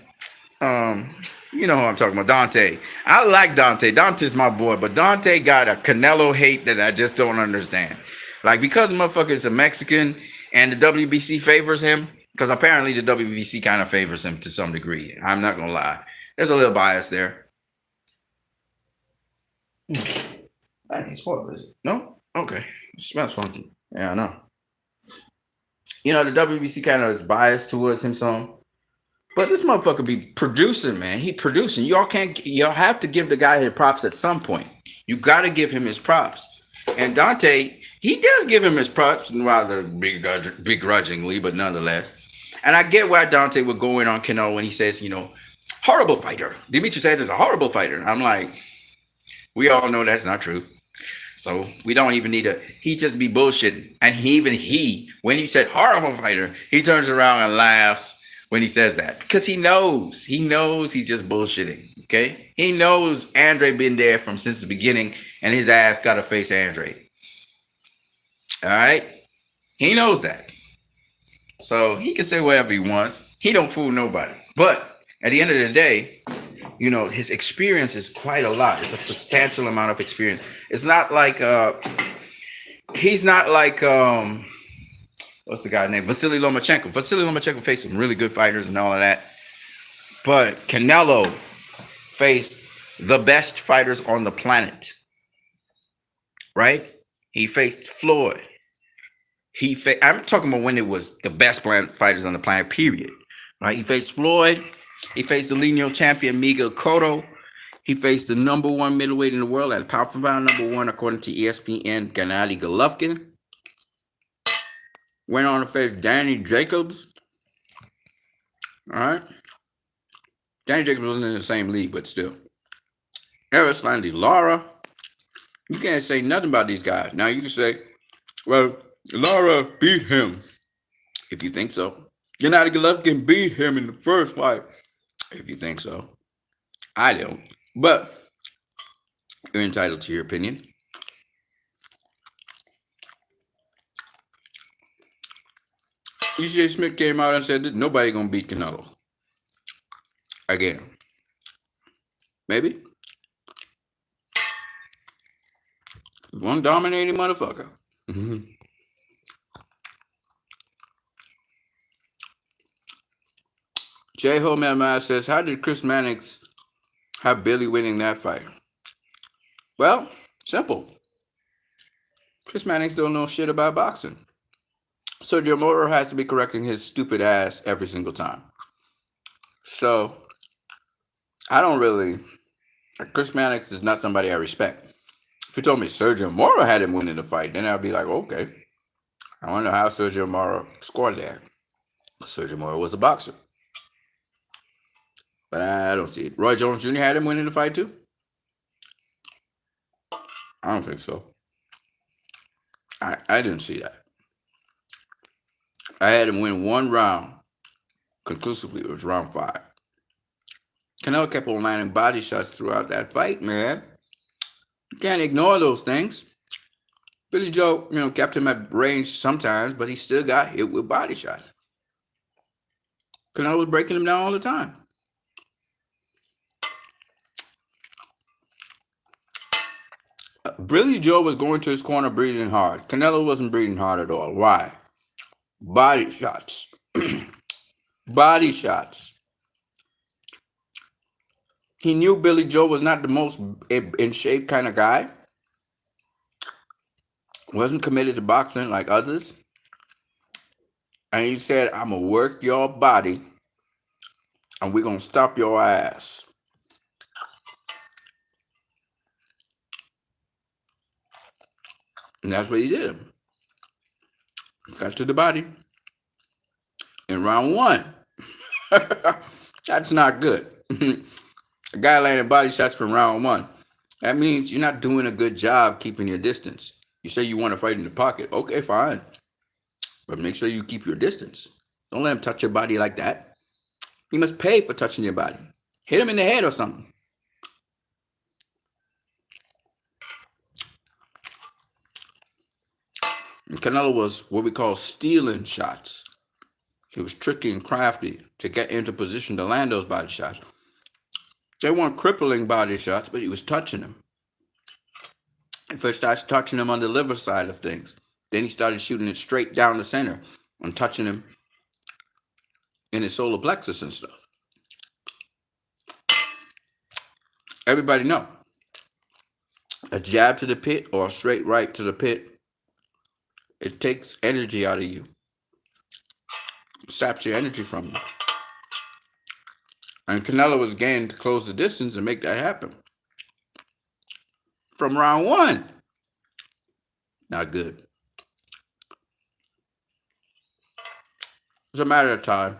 You know who I'm talking about, Dante. I like Dante. Dante's my boy, but Dante got a Canelo hate that I just don't understand. Like because the motherfucker is a Mexican and the WBC favors him, Because apparently the WBC kind of favors him to some degree. I'm not gonna lie. There's a little bias there. I ain't spoiled, is it? No? Okay. It smells funky. Yeah, I know. You know, the WBC kind of is biased towards him some. But this motherfucker be producing, man. He producing. Y'all have to give the guy his props at some point. You gotta give him his props. And Dante, he does give him his props, rather begrudgingly, but nonetheless. And I get why Dante would go in on Canelo when he says, you know, horrible fighter. Demetrius Sanders is a horrible fighter. I'm like, we all know that's not true. So we don't even need to. He just be bullshitting. And when he said horrible fighter, he turns around and laughs when he says that. Because he knows he's just bullshitting. Okay? He knows Andre been there since the beginning and his ass got to face Andre. All right? He knows that. So he can say whatever he wants. He don't fool nobody. But at the end of the day, you know, his experience is quite a lot. It's a substantial amount of experience. It's not like he's not like what's the guy's name? Vasily Lomachenko. Vasily Lomachenko faced some really good fighters and all of that. But Canelo faced the best fighters on the planet. Right? He faced Floyd. I'm talking about when it was the best fighters on the planet, period. Right? He faced Floyd. He faced the lineal champion Miguel Cotto. He faced the number one middleweight in the world at pound for pound number one, according to ESPN, Gennady Golovkin. Went on to face Danny Jacobs. All right. Danny Jacobs wasn't in the same league, but still. Erislandy Lara. You can't say nothing about these guys. Now you can say, well, Lara beat him, if you think so. Gennady Golovkin beat him in the first fight, if you think so. I don't. But you're entitled to your opinion. E.J. Smith came out and said that nobody gonna beat Canelo. Again. Maybe. One dominating motherfucker. J. Homan says, how did Chris Mannix have Billy winning that fight? Well, simple. Chris Mannix don't know shit about boxing. Sergio Moro has to be correcting his stupid ass every single time. So, Chris Mannix is not somebody I respect. If you told me Sergio Moro had him winning the fight, then I'd be like, okay. I wonder how Sergio Moro scored that. Sergio Moro was a boxer. But I don't see it. Roy Jones Jr. had him winning the fight too? I don't think so. I didn't see that. I had him win one round conclusively. It was round 5. Canelo kept on landing body shots throughout that fight, man. You can't ignore those things. Billy Joe, kept him at range sometimes, but he still got hit with body shots. Canelo was breaking him down all the time. Billy Joe was going to his corner breathing hard. Canelo wasn't breathing hard at all. Why? Body shots. Body shots. He knew Billy Joe was not the most in shape kind of guy. Wasn't committed to boxing like others. And he said, I'm going to work your body and we're going to stop your ass. And that's what he did. Got to the body in round 1. That's not good. A guy landing body shots from round 1. That means you're not doing a good job keeping your distance. You say you want to fight in the pocket. Okay, fine. But make sure you keep your distance. Don't let him touch your body like that. He must pay for touching your body. Hit him in the head or something. And Canelo was what we call stealing shots. He was tricky and crafty to get into position to land those body shots. They weren't crippling body shots, but he was touching them. He first started touching them on the liver side of things. Then he started shooting it straight down the center and touching him in his solar plexus and stuff. Everybody know a jab to the pit or a straight right to the pit, it takes energy out of you, saps your energy from you. And Canelo was game to close the distance and make that happen. From round one, not good. It's a matter of time.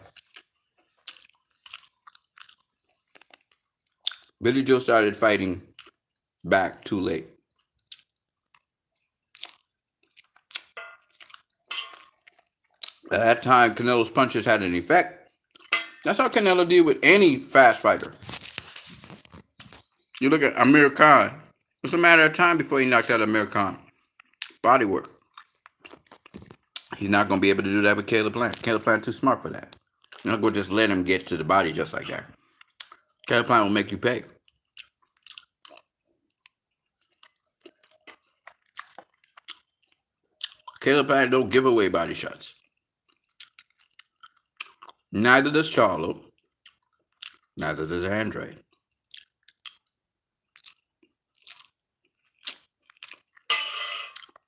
Billy Joe started fighting back too late. At that time, Canelo's punches had an effect. That's how Canelo did with any fast fighter. You look at Amir Khan. It's a matter of time before he knocked out Amir Khan. Body work. He's not going to be able to do that with Caleb Plant. Caleb Plant too smart for that. You're not going to just let him get to the body just like that. Caleb Plant will make you pay. Caleb Plant don't give away body shots. Neither does Charlo. Neither does Andre.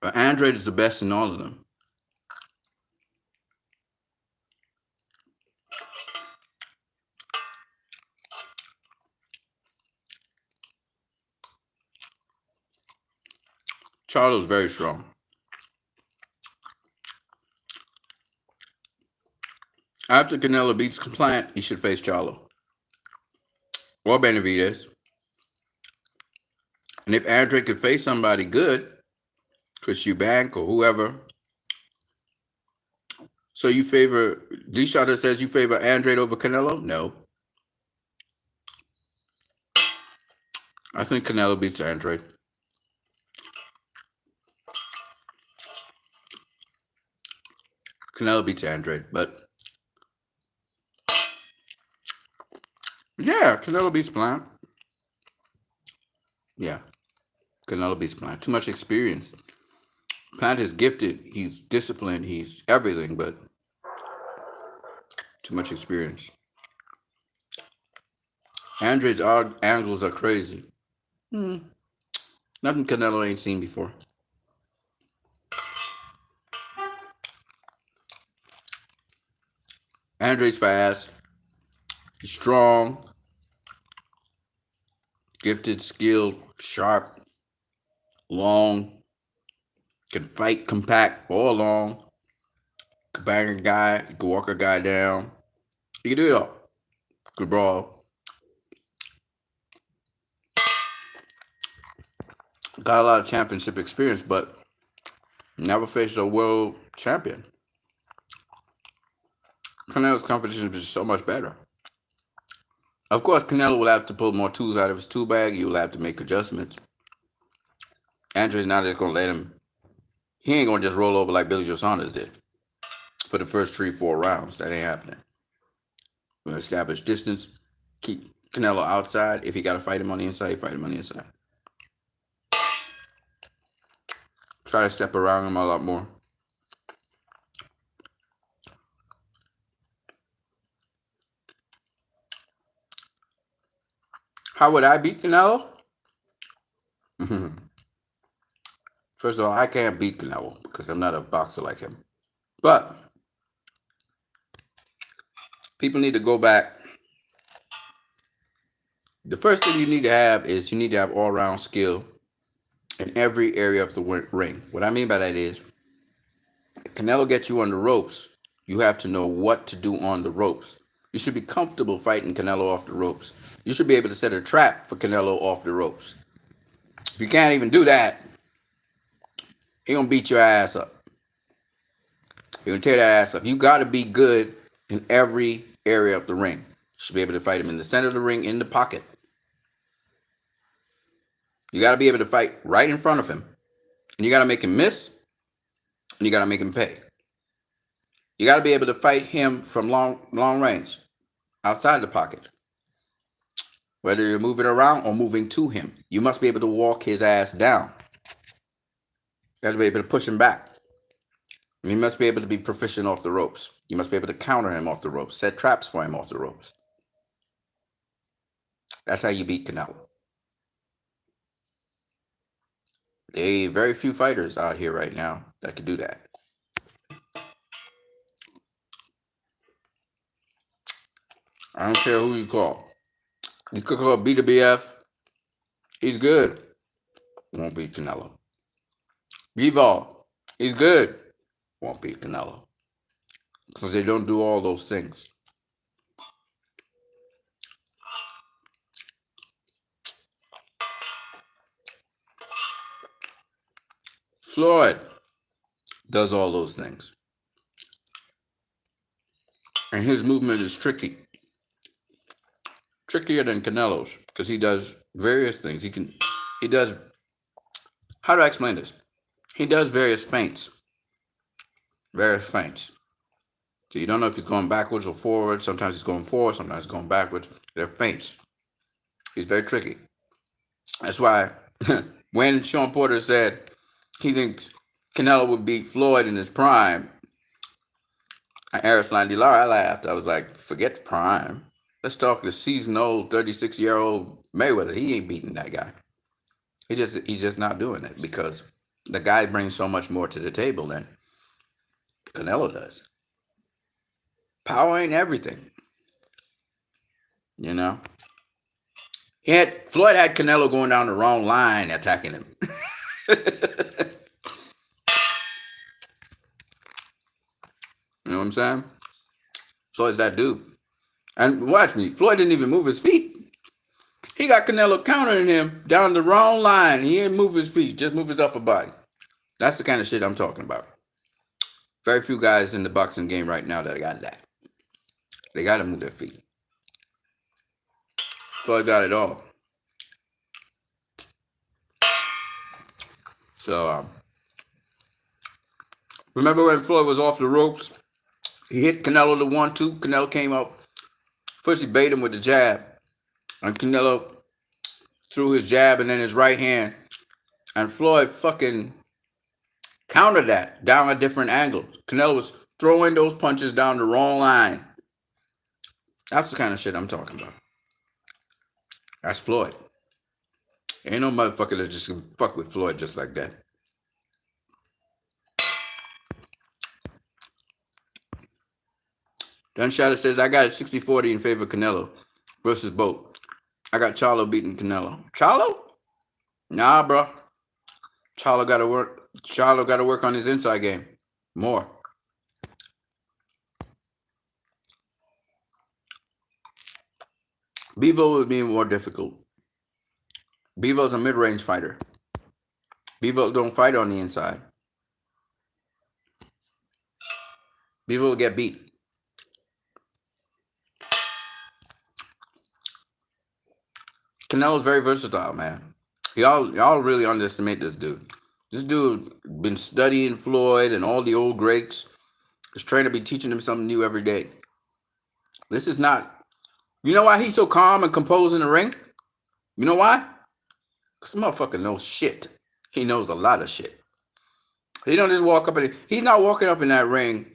But Andre is the best in all of them. Charlo's very strong. After Canelo beats Plant, he should face Charlo. Or Benavidez. And if Andre could face somebody good, Chris Eubank or whoever. So you favor, D-Shotter says you favor Andre over Canelo? No. I think Canelo beats Andre. Canelo beats Andre, but yeah, Canelo beats Plant. Yeah, Canelo beats Plant. Too much experience. Plant is gifted. He's disciplined. He's everything, but too much experience. Andre's angles are crazy. Nothing Canelo ain't seen before. Andre's fast. He's strong. Gifted, skilled, sharp, long. Can fight compact all along. Can bang a guy. Can walk a guy down. He can do it all. Good brawl. Got a lot of championship experience, but never faced a world champion. Canelo's competition is so much better. Of course, Canelo will have to pull more tools out of his tool bag. He will have to make adjustments. Andre's not just going to let him. He ain't going to just roll over like Billy Joe Saunders did for the first 3-4 rounds. That ain't happening. We're going to establish distance, keep Canelo outside. If he got to fight him on the inside, fight him on the inside. Try to step around him a lot more. How would I beat Canelo? First of all, I can't beat Canelo because I'm not a boxer like him. But people need to go back. The first thing you need to have is you need to have all-round skill in every area of the ring. What I mean by that is, if Canelo gets you on the ropes, you have to know what to do on the ropes. You should be comfortable fighting Canelo off the ropes. You should be able to set a trap for Canelo off the ropes. If you can't even do that, he's going to beat your ass up. He's going to tear that ass up. You got to be good in every area of the ring. You should be able to fight him in the center of the ring, in the pocket. You got to be able to fight right in front of him. And you got to make him miss, and you got to make him pay. You got to be able to fight him from long range, outside the pocket. Whether you're moving around or moving to him, you must be able to walk his ass down. You got to be able to push him back. You must be able to be proficient off the ropes. You must be able to counter him off the ropes, set traps for him off the ropes. That's how you beat Canelo. There are very few fighters out here right now that could do that. I don't care who you call. You could call BWF. He's good. Won't beat Canelo. Bivol. He's good. Won't beat Canelo. Because they don't do all those things. Floyd does all those things. And his movement is tricky. Trickier than Canelo's. Because he does various things. He does, how do I explain this? He does various feints. Various feints. So you don't know if he's going backwards or forward. Sometimes he's going forward, sometimes he's going backwards. They're feints. He's very tricky. That's why when Shawn Porter said he thinks Canelo would beat Floyd in his prime, Lara, I laughed. I was like, forget prime. Let's talk the season-old, 36-year-old Mayweather. He ain't beating that guy. He's just not doing it because the guy brings so much more to the table than Canelo does. Power ain't everything. You know? Floyd had Canelo going down the wrong line attacking him. You know what I'm saying? Floyd's that dude. And watch me, Floyd didn't even move his feet. He got Canelo countering him down the wrong line. He didn't move his feet, just move his upper body. That's the kind of shit I'm talking about. Very few guys in the boxing game right now that got that. They got to move their feet. Floyd got it all. So, remember when Floyd was off the ropes? He hit Canelo the 1-2. Canelo came up. First he bait him with the jab. And Canelo threw his jab and then his right hand. And Floyd fucking countered that down a different angle. Canelo was throwing those punches down the wrong line. That's the kind of shit I'm talking about. That's Floyd. Ain't no motherfucker that just can fuck with Floyd just like that. Dunshatter says, I got 60-40 in favor of Canelo versus Boat. I got Charlo beating Canelo. Charlo? Nah, bro. Charlo got to work on his inside game more. Bivol would be more difficult. Bivol's a mid-range fighter. Bivol don't fight on the inside. Bivol will get beat. Canelo's very versatile, man. Y'all really underestimate this dude. This dude been studying Floyd and all the old greats. Is trying to be teaching him something new every day. This is not. You know why he's so calm and composed in the ring? You know why? Because this motherfucker knows shit. He knows a lot of shit. He don't just walk up and he's not walking up in that ring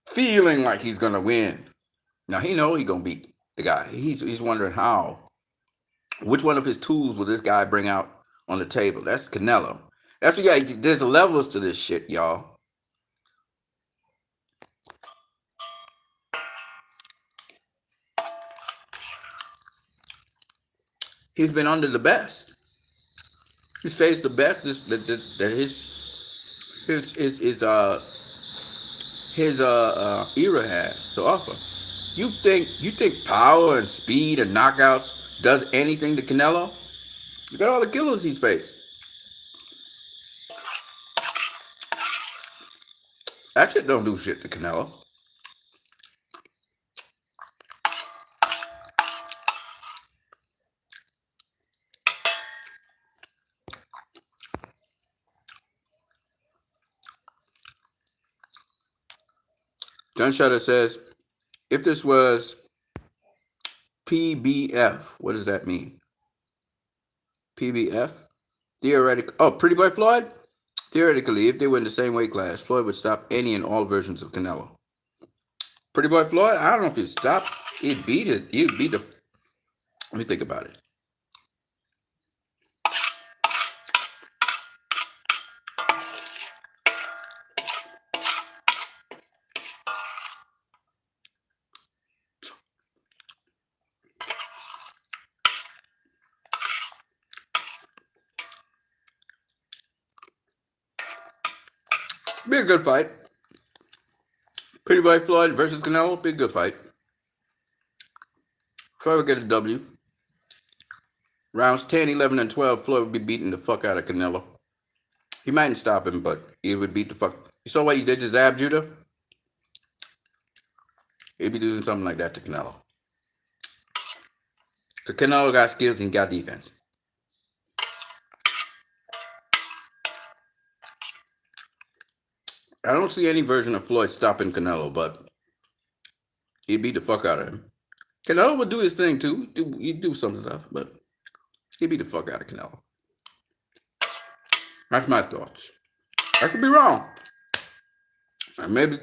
feeling like he's gonna win. Now he know he's gonna beat the guy. He's wondering how. Which one of his tools will this guy bring out on the table? That's Canelo. That's what you got. There's levels to this shit, y'all. He's been under the best. He's faced the best that his era has to offer. You think power and speed and knockouts does anything to Canelo? You got all the killers he's faced. That shit don't do shit to Canelo. Gunshutter says, if this was PBF, what does that mean? PBF? Theoretic. Oh, Pretty Boy Floyd? Theoretically, if they were in the same weight class, Floyd would stop any and all versions of Canelo. Pretty boy Floyd, I don't know if he'd stop. He'd beat it. He'd beat the. Let me think about it. Be a good fight. Pretty boy Floyd versus Canelo, be a good fight. Floyd would get a W. Rounds 10, 11, and 12, Floyd would be beating the fuck out of Canelo. He mightn't stop him, but he would beat the fuck. You saw what he did to Zab Judah? He'd be doing something like that to Canelo. So Canelo got skills and he got defense. I don't see any version of Floyd stopping Canelo, but he'd beat the fuck out of him. Canelo would do his thing too. He'd do some stuff, but he'd beat the fuck out of Canelo. That's my thoughts. I could be wrong. Maybe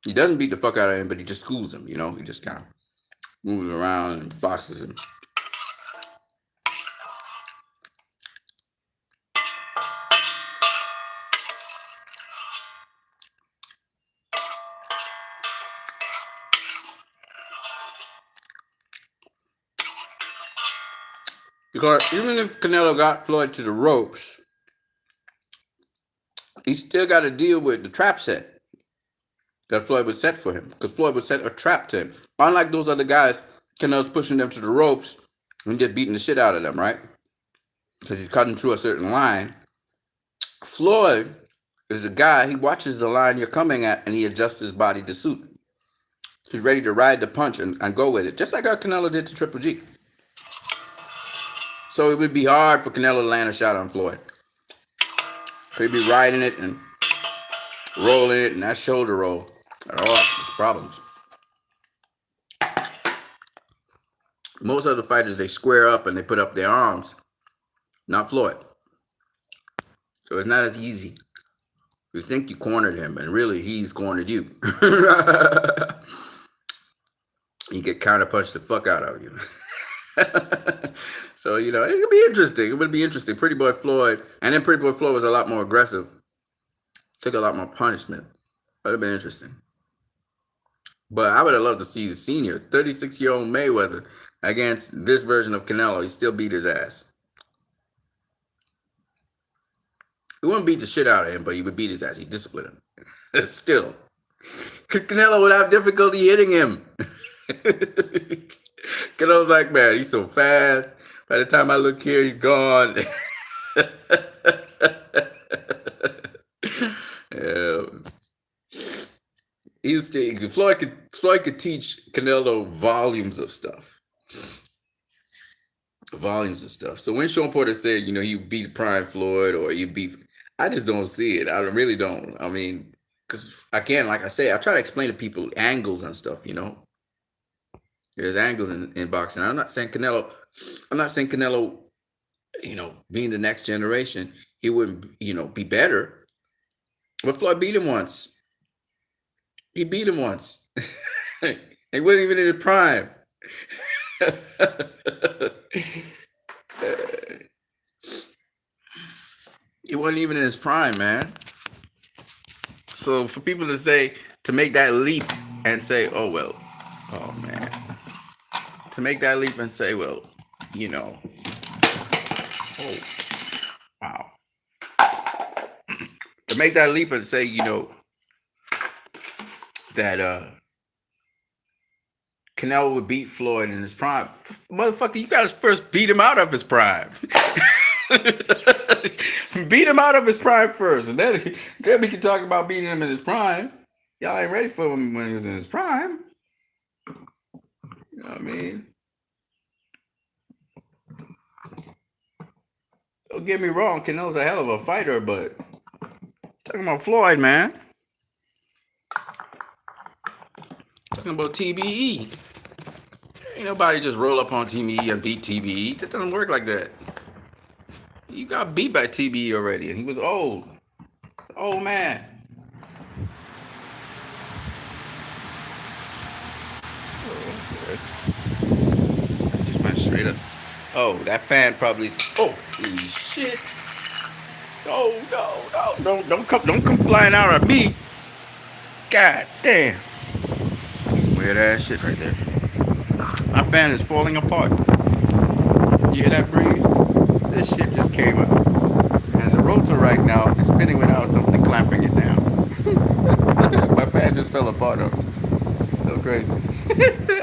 he doesn't beat the fuck out of him, but he just schools him, you know? He just kind of moves around and boxes him. Because even if Canelo got Floyd to the ropes, he still got to deal with the trap set that Floyd would set for him. Because Floyd would set a trap to him. Unlike those other guys, Canelo's pushing them to the ropes and just beating the shit out of them, right? Because he's cutting through a certain line. Floyd is a guy, he watches the line you're coming at and he adjusts his body to suit. He's ready to ride the punch and go with it. Just like how Canelo did to Triple G. So it would be hard for Canelo to land a shot on Floyd. He'd be riding it and rolling it, and that shoulder roll. All problems. Most other fighters, they square up and they put up their arms. Not Floyd. So it's not as easy. You think you cornered him, and really he's cornered you. You get counterpunched the fuck out of you. So, you know, it could be interesting. It would be interesting. Pretty boy Floyd. And then Pretty boy Floyd was a lot more aggressive. Took a lot more punishment. It would have been interesting. But I would have loved to see the senior, 36-year-old Mayweather, against this version of Canelo. He still beat his ass. He wouldn't beat the shit out of him, but he would beat his ass. He'd discipline him. Still. Because Canelo would have difficulty hitting him. Canelo's like, man, he's so fast. By the time I look here, he's gone. Floyd could teach Canelo volumes of stuff. Volumes of stuff. So when Shawn Porter said, you know, you beat Prime Floyd or you beat, I just don't see it. I really don't. I mean, because again, like I say, I try to explain to people angles and stuff, you know. There's angles in boxing. I'm not saying Canelo, you know, being the next generation, he wouldn't, you know, be better. But Floyd beat him once. He beat him once. He wasn't even in his prime. He wasn't even in his prime, man. So for people to make that leap and say, oh, well, oh, man. To make that leap and say, well, you know, oh, wow. To make that leap and say, you know, that Canelo would beat Floyd in his prime. Motherfucker, you gotta first beat him out of his prime. Beat him out of his prime first, and then we can talk about beating him in his prime. Y'all ain't ready for him when he was in his prime. You know what I mean? Don't get me wrong, Canelo's a hell of a fighter, but talking about Floyd, man. Talking about TBE. Ain't nobody just roll up on TBE and beat TBE. That doesn't work like that. You got beat by TBE already, and he was old. Oh man. Oh, I just went straight up. Oh, that fan probably. Oh, shit. No, no, no. Don't come flying out at me. God damn. That's some weird ass shit right there. My fan is falling apart. You hear that breeze? This shit just came up. And the rotor right now is spinning without something clamping it down. My fan just fell apart on me. It's so crazy.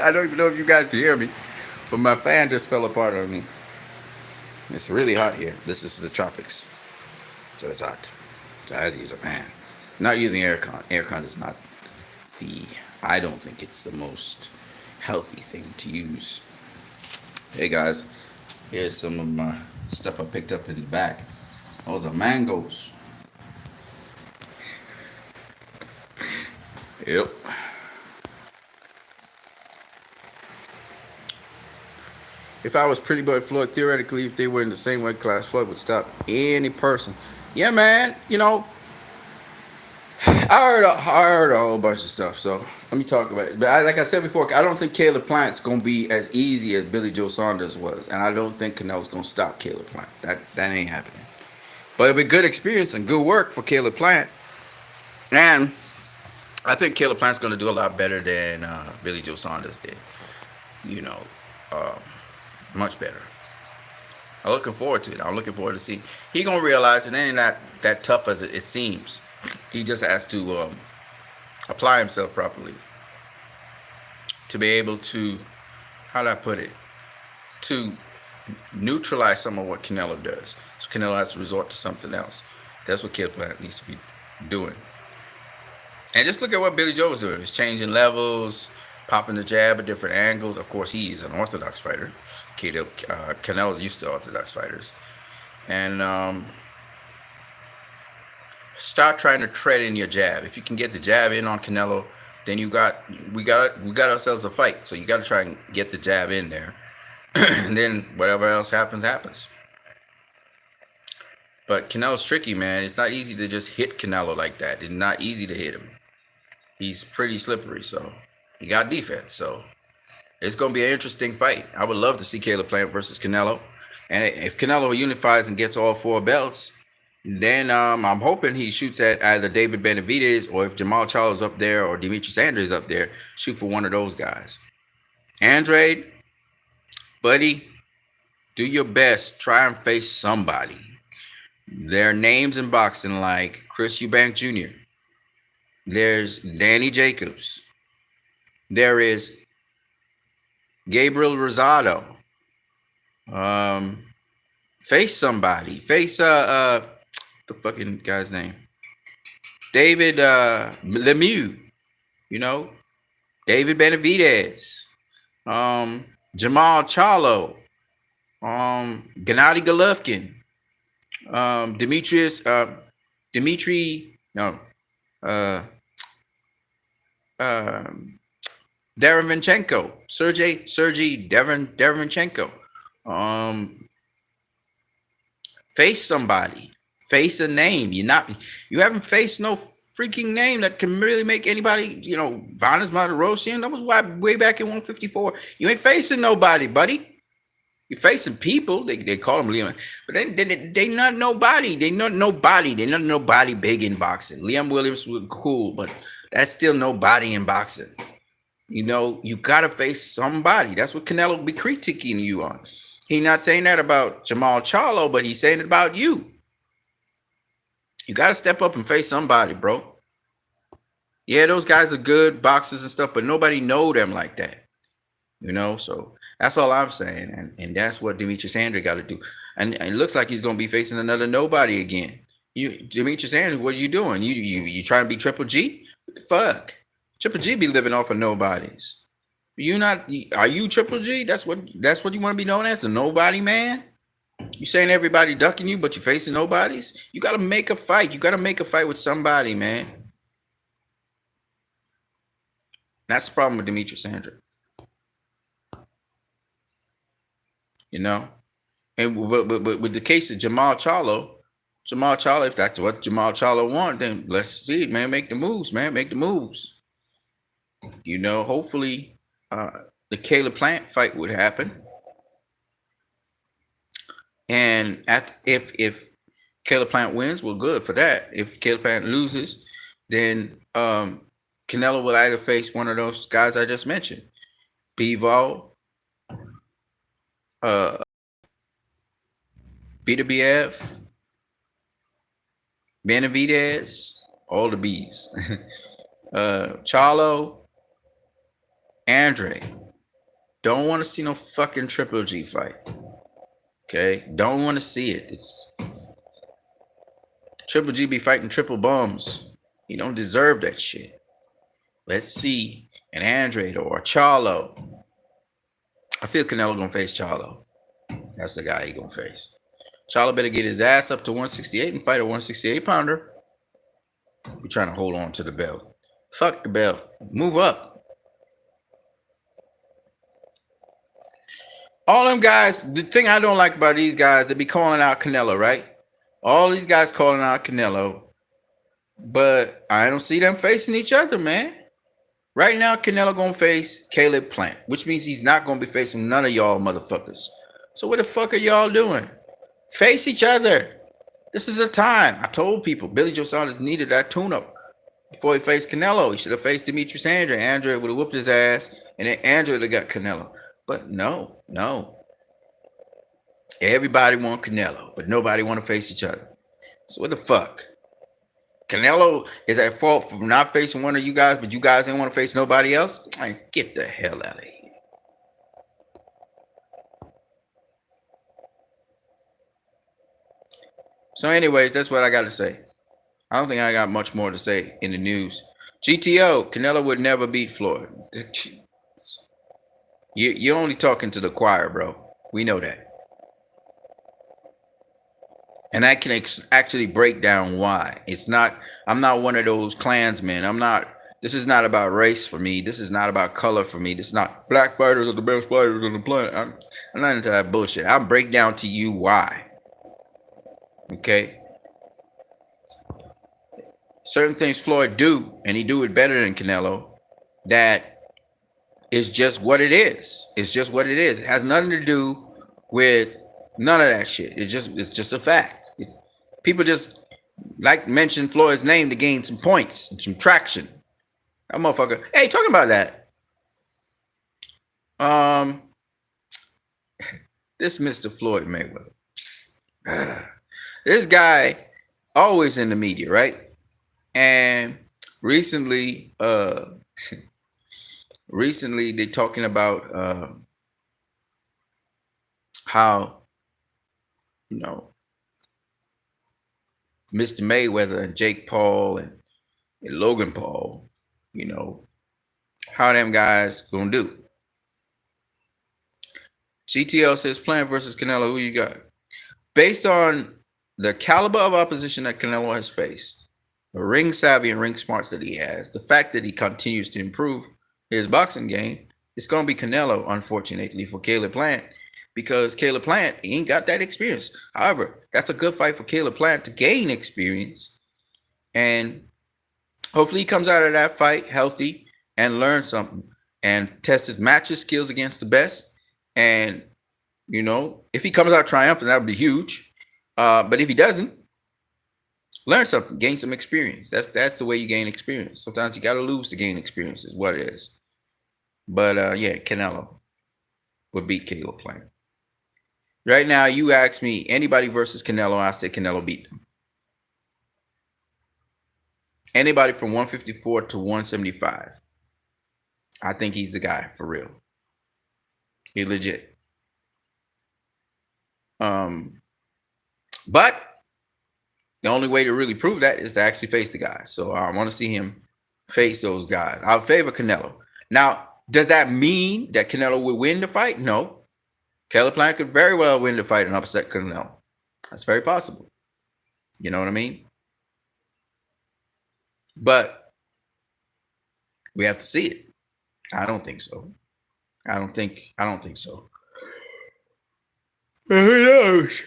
I don't even know if you guys can hear me, but my fan just fell apart on me. It's really hot here. This is the tropics, so it's hot. So I had to use a fan. Not using aircon. Aircon is not the. I don't think it's the most healthy thing to use. Hey guys, here's some of my stuff I picked up in the back. Those are mangoes. Yep. If I was Pretty Boy Floyd, theoretically, if they were in the same weight class, Floyd would stop any person. Yeah, man. I heard a whole bunch of stuff. So let me talk about it. But like I said before, I don't think Caleb Plant's gonna be as easy as Billy Joe Saunders was, and I don't think Canelo's gonna stop Caleb Plant. That ain't happening. But it'll be good experience and good work for Caleb Plant, and I think Caleb Plant's gonna do a lot better than Billy Joe Saunders did. You know, uh, much better. I'm looking forward to it. I'm looking forward to seeing. He gonna realize it ain't that tough as it seems. He just has to apply himself properly to be able to, how do I put it, to neutralize some of what Canelo does. So Canelo has to resort to something else. That's what Caleb Plant needs to be doing. And just look at what Billy Joe was doing. He's changing levels, popping the jab at different angles. Of course, he's an orthodox fighter. Canelo's used to orthodox fighters. And start trying to tread in your jab. If you can get the jab in on Canelo, then we got ourselves a fight. So you got to try and get the jab in there, and then whatever else happens. But Canelo's tricky, man. It's not easy to just hit Canelo like that. It's not easy to hit him. He's pretty slippery, so he got defense. So it's gonna be an interesting fight. I would love to see Caleb Plant versus Canelo, and if Canelo unifies and gets all 4 belts, then I'm hoping he shoots at either David Benavidez, or if Jamal Charlo's up there or Demetrius Andre's up there, shoot for one of those guys. Andre, buddy, do your best. Try and face somebody. There are names in boxing like Chris Eubank Jr. There's Danny Jacobs. There is Gabriel Rosado. Face somebody. Face the fucking guy's name. David Lemieux. You know, David Benavidez. Jamal Charlo. Gennady Golovkin. Derevyanchenko, Sergey Derevyanchenko. Face somebody, face a name. You haven't faced no freaking name that can really make anybody. Vanes Martirosyan. That was way back in 154. You ain't facing nobody, buddy. You're facing people. They call them Liam, but they not nobody. They not nobody. They not nobody big in boxing. Liam Williams was cool, but that's still nobody in boxing. You gotta face somebody. That's what Canelo be critiquing you on. He not saying that about Jamal Charlo, but he's saying it about you. You gotta step up and face somebody, bro. Yeah, those guys are good boxers and stuff, but nobody know them like that. So that's all I'm saying, and that's what Demetrius Andrew got to do. And it looks like he's gonna be facing another nobody again. Demetrius Andrew, what are you doing? You trying to be Triple G? What the fuck? Triple G be living off of nobodies. Are you Triple G? That's what you want to be known as, the nobody man? You saying everybody ducking you, but you facing nobodies? You gotta make a fight. You gotta make a fight with somebody, man. That's the problem with Demetrius Andrew. And with the case of Jamal Charlo, Jamal Charlo, if that's what Jamal Charlo want, then let's see it, man. Make the moves, man. Make the moves. Hopefully the Caleb Plant fight would happen. And if Caleb Plant wins, well, good for that. If Caleb Plant loses, then Canelo will either face one of those guys I just mentioned, Bivol, Beterbiev, Benavidez, all the B's, Charlo, Andre. Don't want to see no fucking Triple G fight. Okay, don't want to see it. Triple G be fighting triple bums. He don't deserve that shit. Let's see an Andre or a Charlo. I feel Canelo gonna face Charlo. That's the guy he gonna face. Charlo better get his ass up to 168 and fight a 168 pounder. We're trying to hold on to the belt. Fuck the belt. Move up. All them guys, the thing I don't like about these guys, they be calling out Canelo, right? All these guys calling out Canelo, but I don't see them facing each other, man. Right now, Canelo gonna face Caleb Plant, which means he's not gonna be facing none of y'all motherfuckers. So what the fuck are y'all doing? Face each other. This is the time. I told people Billy Joe Saunders needed that tune-up before he faced Canelo. He should have faced Demetrius Andre. Andre would have whooped his ass, and then Andre would have got Canelo. But no. Everybody want Canelo, but nobody want to face each other. So what the fuck? Canelo is at fault for not facing one of you guys, but you guys didn't want to face nobody else? Get the hell out of here. So anyways, that's what I got to say. I don't think I got much more to say in the news. GTO, Canelo would never beat Floyd. You're only talking to the choir, bro. We know that. And I can actually break down why. I'm not one of those Klansmen. This is not about race for me. This is not about color for me. This is not black fighters are the best fighters on the planet. I'm not into that bullshit. I'll break down to you why. Okay? Certain things Floyd do, and he do it better than Canelo, that is just what it is. It's just what it is. It has nothing to do with none of that shit. It's just a fact. People just like mention Floyd's name to gain some points and some traction. That motherfucker. Hey, talking about that. This Mr. Floyd Mayweather. This guy always in the media, right? And recently they're talking about how, Mr. Mayweather and Jake Paul and Logan Paul, how them guys gonna do. GTL says Plant versus Canelo, who you got? Based on the caliber of opposition that Canelo has faced, the ring savvy and ring smarts that he has, the fact that he continues to improve his boxing game, it's gonna be Canelo, unfortunately, for Caleb Plant. Because Caleb Plant, he ain't got that experience. However, that's a good fight for Caleb Plant to gain experience. And hopefully he comes out of that fight healthy and learns something and tests his matches skills against the best. And, if he comes out triumphant, that would be huge. But if he doesn't, learn something, gain some experience. That's the way you gain experience. Sometimes you got to lose to gain experience is what it is. But, Canelo would beat Caleb Plant. Right now, you ask me anybody versus Canelo, I say Canelo beat them. Anybody from 154 to 175. I think he's the guy for real. He legit. But the only way to really prove that is to actually face the guy. So I want to see him face those guys. I'll favor Canelo. Now, does that mean that Canelo will win the fight? No. Caleb Plant could very well win the fight and upset Canelo. That's very possible. You know what I mean? But we have to see it. I don't think so. I don't think so. Who knows?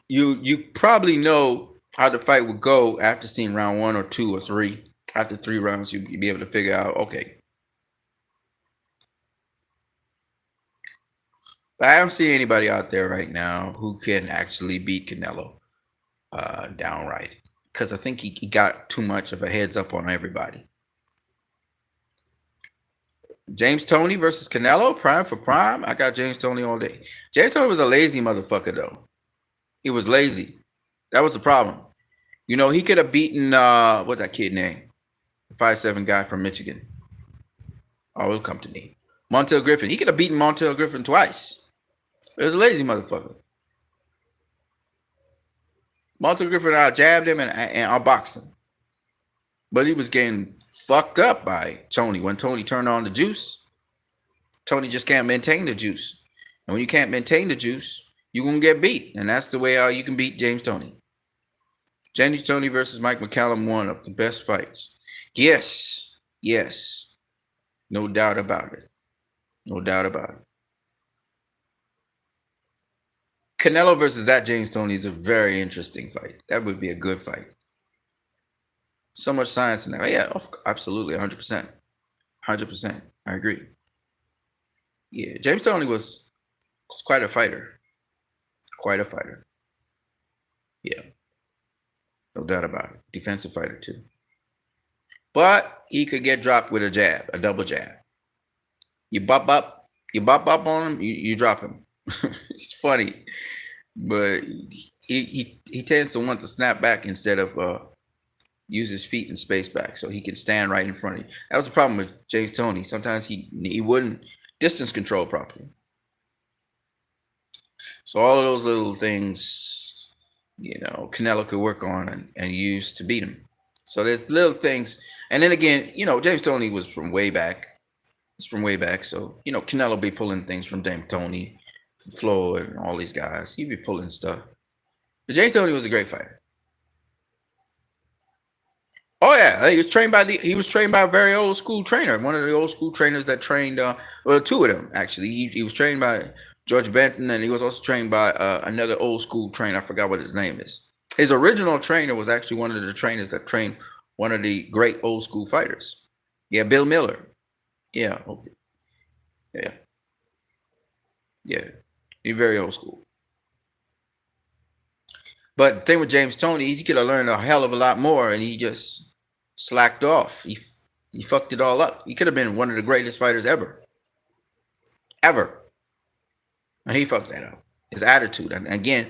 you probably know how the fight would go after seeing round 1 or 2 or 3. After 3 rounds, you'd be able to figure out, okay. But I don't see anybody out there right now who can actually beat Canelo downright. Because I think he got too much of a heads up on everybody. James Toney versus Canelo, prime for prime. I got James Toney all day. James Toney was a lazy motherfucker, though. He was lazy. That was the problem. You know, he could have beaten what that kid name? The 5'7" guy from Michigan. Oh, it'll come to me. Montel Griffin. He could have beaten Montel Griffin twice. It was a lazy motherfucker. Montel Griffin out jabbed him and outboxed him. But he was getting fucked up by Tony. When Tony turned on the juice, Tony just can't maintain the juice. And when you can't maintain the juice, you're going to get beat. And that's the way you can beat James Toney. James Toney versus Mike McCallum, one of the best fights. Yes. Yes. No doubt about it. No doubt about it. Canelo versus that James Toney is a very interesting fight. That would be a good fight. So much science in that. Yeah, absolutely, 100%. 100%. I agree. Yeah, James Toney was quite a fighter. Quite a fighter. Yeah. No doubt about it. Defensive fighter, too. But he could get dropped with a jab, a double jab. You bop up on him, you drop him. It's funny. But he tends to want to snap back instead of use his feet and space back so he can stand right in front of you. That was the problem with James Toney. Sometimes he wouldn't distance control properly. So all of those little things, you know, Canelo could work on and use to beat him. So there's little things. And then again, you know, James Toney was from way back. It's from way back. So, you know, Canelo be pulling things from James Toney, Floyd, and all these guys. He'd be pulling stuff. But James Toney was a great fighter. Oh yeah, he was trained by a very old school trainer. One of the old school trainers that trained well, two of them actually. He was trained by George Benton, and he was also trained by another old school trainer. I forgot what his name is. His original trainer was actually one of the trainers that trained one of the great old school fighters. Yeah, Bill Miller. Yeah, okay. Yeah. Yeah. He's very old school. But the thing with James Toney, he could have learned a hell of a lot more, and he just slacked off. He fucked it all up. He could have been one of the greatest fighters ever. Ever. And he fucked that up. His attitude. And again,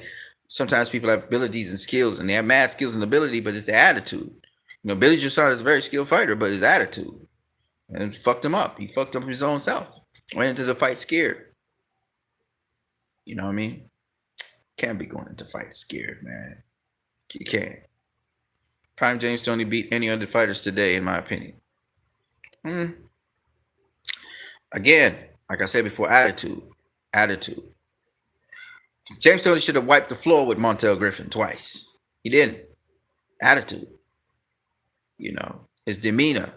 sometimes people have abilities and skills, and they have mad skills and ability, but it's the attitude. You know, Billy Joe Saunders is a very skilled fighter, but his attitude. And it fucked him up. He fucked up his own self. Went into the fight scared. You know what I mean? Can't be going into fight scared, man. You can't. Prime James Toney beat any other fighters today, in my opinion. Again, like I said before, attitude. Attitude. James Toney should have wiped the floor with Montel Griffin twice. He didn't. Attitude. You know, his demeanor.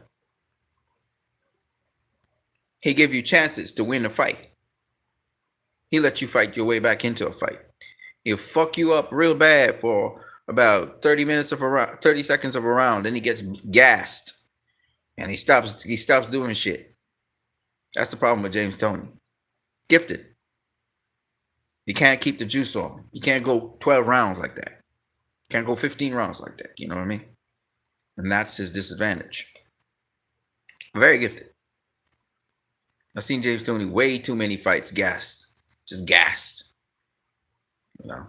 He gave you chances to win the fight. He let you fight your way back into a fight. He'll fuck you up real bad for about 30 seconds of a round. Then he gets gassed. And he stops doing shit. That's the problem with James Toney. Gifted. You can't keep the juice on. You can't go 12 rounds like that. You can't go 15 rounds like that. You know what I mean? And that's his disadvantage. Very gifted. I've seen James Toney way too many fights gassed. Just gassed. You know.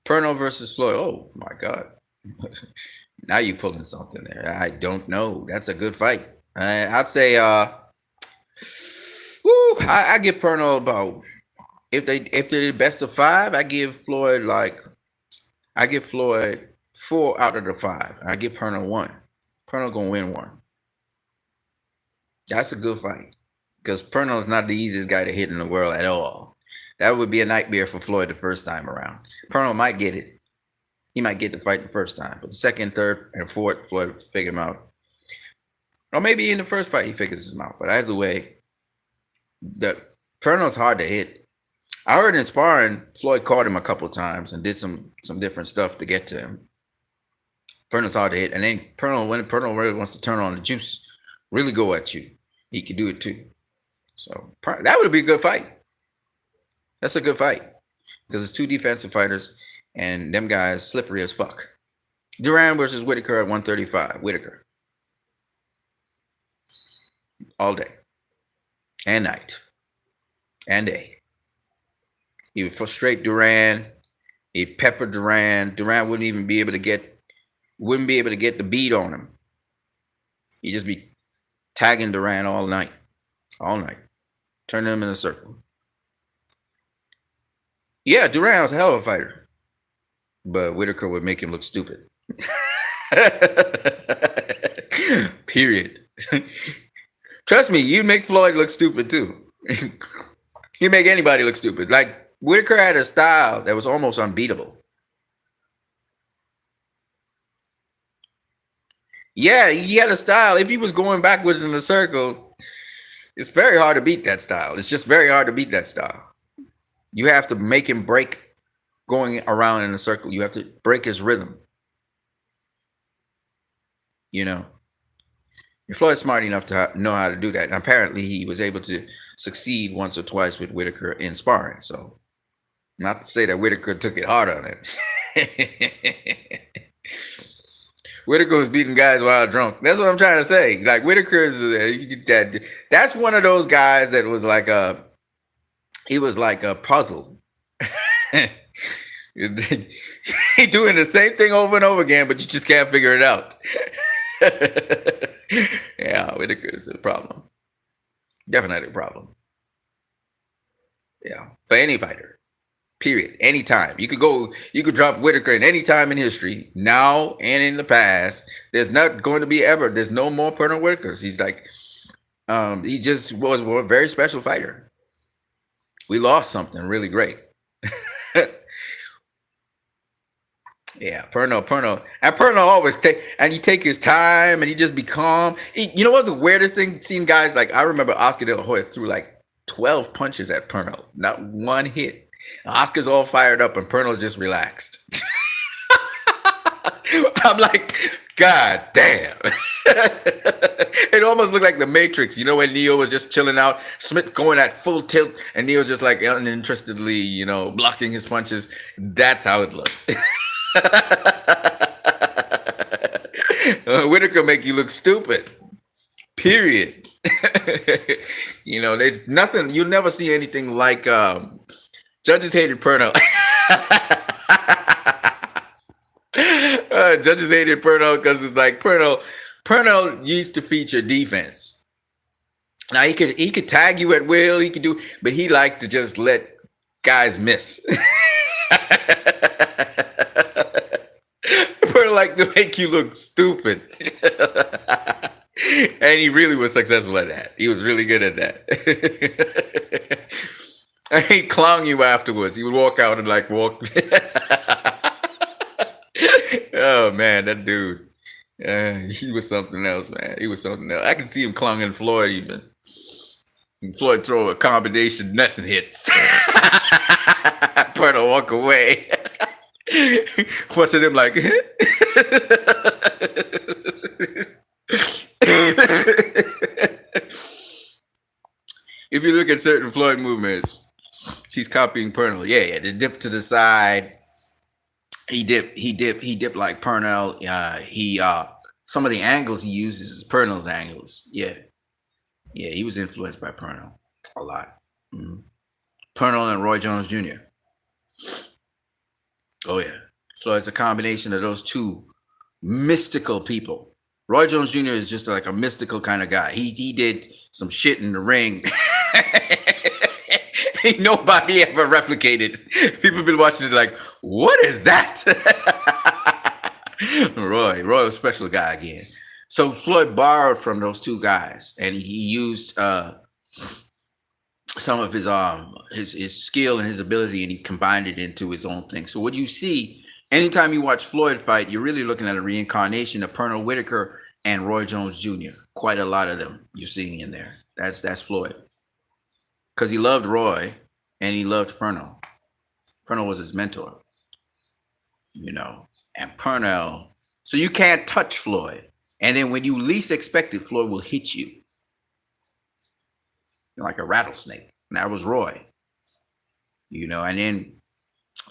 Perno versus Floyd. Oh my God. Now you're pulling something there. I don't know. That's a good fight. I'd say I give Perno about if they're the best of 5, I give Floyd 4 out of the 5. I give Perno 1. Perno gonna win 1. That's a good fight. Because Perno is not the easiest guy to hit in the world at all. That would be a nightmare for Floyd the first time around. Perno might get it. He might get the fight the first time. But the second, third, and fourth, Floyd will figure him out. Or maybe in the first fight he figures him out. But either way, Pernell's hard to hit. I heard in sparring, Floyd caught him a couple times and did some different stuff to get to him. Pernell's hard to hit, and then when Pernell really wants to turn on the juice, really go at you, he could do it too. So that would be a good fight. That's a good fight because it's two defensive fighters, and them guys slippery as fuck. Duran versus Whitaker at 135. Whitaker all day and night and day. He would frustrate Duran. He'd pepper Duran. Duran wouldn't be able to get the beat on him. He'd just be tagging Duran all night, turning him in a circle. Yeah, Duran was a hell of a fighter, but Whitaker would make him look stupid. Period. Trust me, you'd make Floyd look stupid too. He'd make anybody look stupid. Like Whitaker had a style that was almost unbeatable. Yeah, he had a style. If he was going backwards in the circle, it's very hard to beat that style. It's just very hard to beat that style. You have to make him break going around in a circle. You have to break his rhythm. You know, and Floyd's smart enough to know how to do that. And apparently he was able to succeed once or twice with Whitaker in sparring. So not to say that Whitaker took it hard on it. Whitaker was beating guys while drunk. That's what I'm trying to say. Like Whitaker is that's one of those guys that was like he was like a puzzle. He doing the same thing over and over again, but you just can't figure it out. Yeah, Whitaker is a problem. Definitely a problem. Yeah, for any fighter. Period. Anytime. You could drop Whitaker at any time in history, now and in the past. There's not going to be there's no more Pernell Whitakers. He's like, he just was a very special fighter. We lost something really great. Yeah, Pernell. And Pernell always take his time and he just be calm. You know what the weirdest thing? Seeing guys like, I remember Oscar De La Hoya threw like 12 punches at Pernell. Not one hit. Oscar's all fired up and Pernell just relaxed. I'm like, God damn. It almost looked like the Matrix. You know when Neo was just chilling out, Smith going at full tilt, and Neo's just like uninterestedly, blocking his punches. That's how it looked. Whitaker make you look stupid. Period. There's nothing. You'll never see anything like judges hated Pernell. Judges hated Pernell because it's like Pernell used to feature defense. Now he could tag you at will, but he liked to just let guys miss. Pernell liked to make you look stupid. And he really was successful at that. He was really good at that. And he clown you afterwards. He would walk out and walk. Oh man, that dude. He was something else, man. He was something else. I can see him clowning Floyd even. And Floyd throw a combination, nothing hits. Pernell walk away. Bunch of them like. If you look at certain Floyd movements, he's copying Pernell. Yeah, the dip to the side. He dipped like Pernell. Some of the angles he uses is Pernell's angles. Yeah, he was influenced by Pernell a lot. Mm-hmm. Pernell and Roy Jones Jr. Oh yeah, so it's a combination of those two mystical people. Roy Jones Jr. is just like a mystical kind of guy. He did some shit in the ring. Ain't nobody ever replicated. People been watching it like, what is that? Roy was a special guy again. So Floyd borrowed from those two guys, and he used some of his skill and his ability, and he combined it into his own thing. So what you see, anytime you watch Floyd fight, you're really looking at a reincarnation of Pernell Whitaker and Roy Jones Jr. Quite a lot of them you're seeing in there. That's Floyd. because he loved Roy and he loved Pernell. Pernell was his mentor, you know, and Pernell. So you can't touch Floyd. And then when you least expect it, Floyd will hit you like a rattlesnake. And that was Roy, you know. And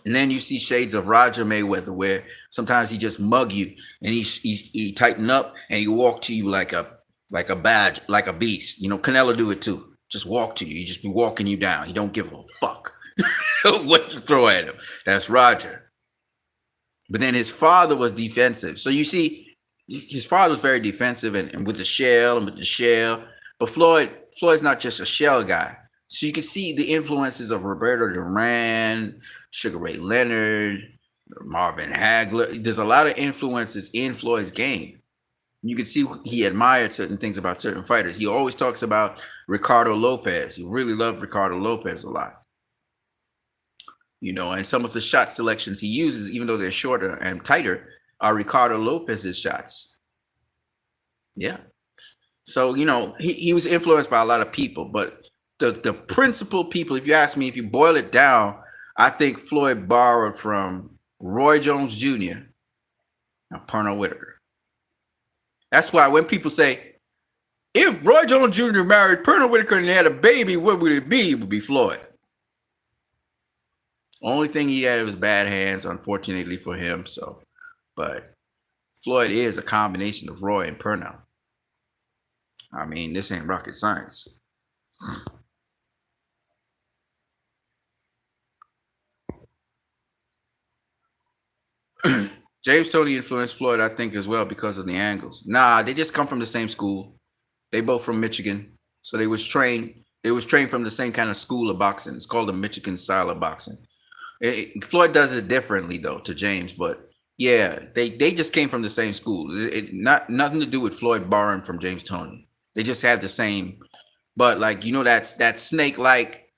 then you see shades of Roger Mayweather, where sometimes he just mug you and he tighten up and he walk to you like a badge, like a beast. You know, Canelo do it too. Just walk to you. He just be walking you down. He don't give a fuck what you throw at him. That's Roger. But then his father was defensive. So you see, his father was very defensive and with the shell and with the shell. But Floyd's not just a shell guy. So you can see the influences of Roberto Duran, Sugar Ray Leonard, Marvin Hagler. There's a lot of influences in Floyd's game. You can see he admired certain things about certain fighters. He always talks about Ricardo Lopez. He really loved Ricardo Lopez a lot. You know, and some of the shot selections he uses, even though they're shorter and tighter, are Ricardo Lopez's shots. Yeah. So, you know, he was influenced by a lot of people, but the principal people, if you ask me, if you boil it down, I think Floyd borrowed from Roy Jones Jr. and Pernell Whitaker. That's why when people say, if Roy Jones Jr. married Pernell Whitaker and they had a baby, what would it be? It would be Floyd. Only thing he had was bad hands, unfortunately for him. So, but Floyd is a combination of Roy and Pernell. I mean, this ain't rocket science. James Toney influenced Floyd, I think, as well because of the angles. Nah, they just come from the same school. They both from Michigan, so they was trained. They was trained from the same kind of school of boxing. It's called the Michigan style of boxing. Floyd does it differently though to James, but yeah, they just came from the same school. Nothing to do with Floyd borrowing from James Toney. They just have the same, but like, you know, that snake like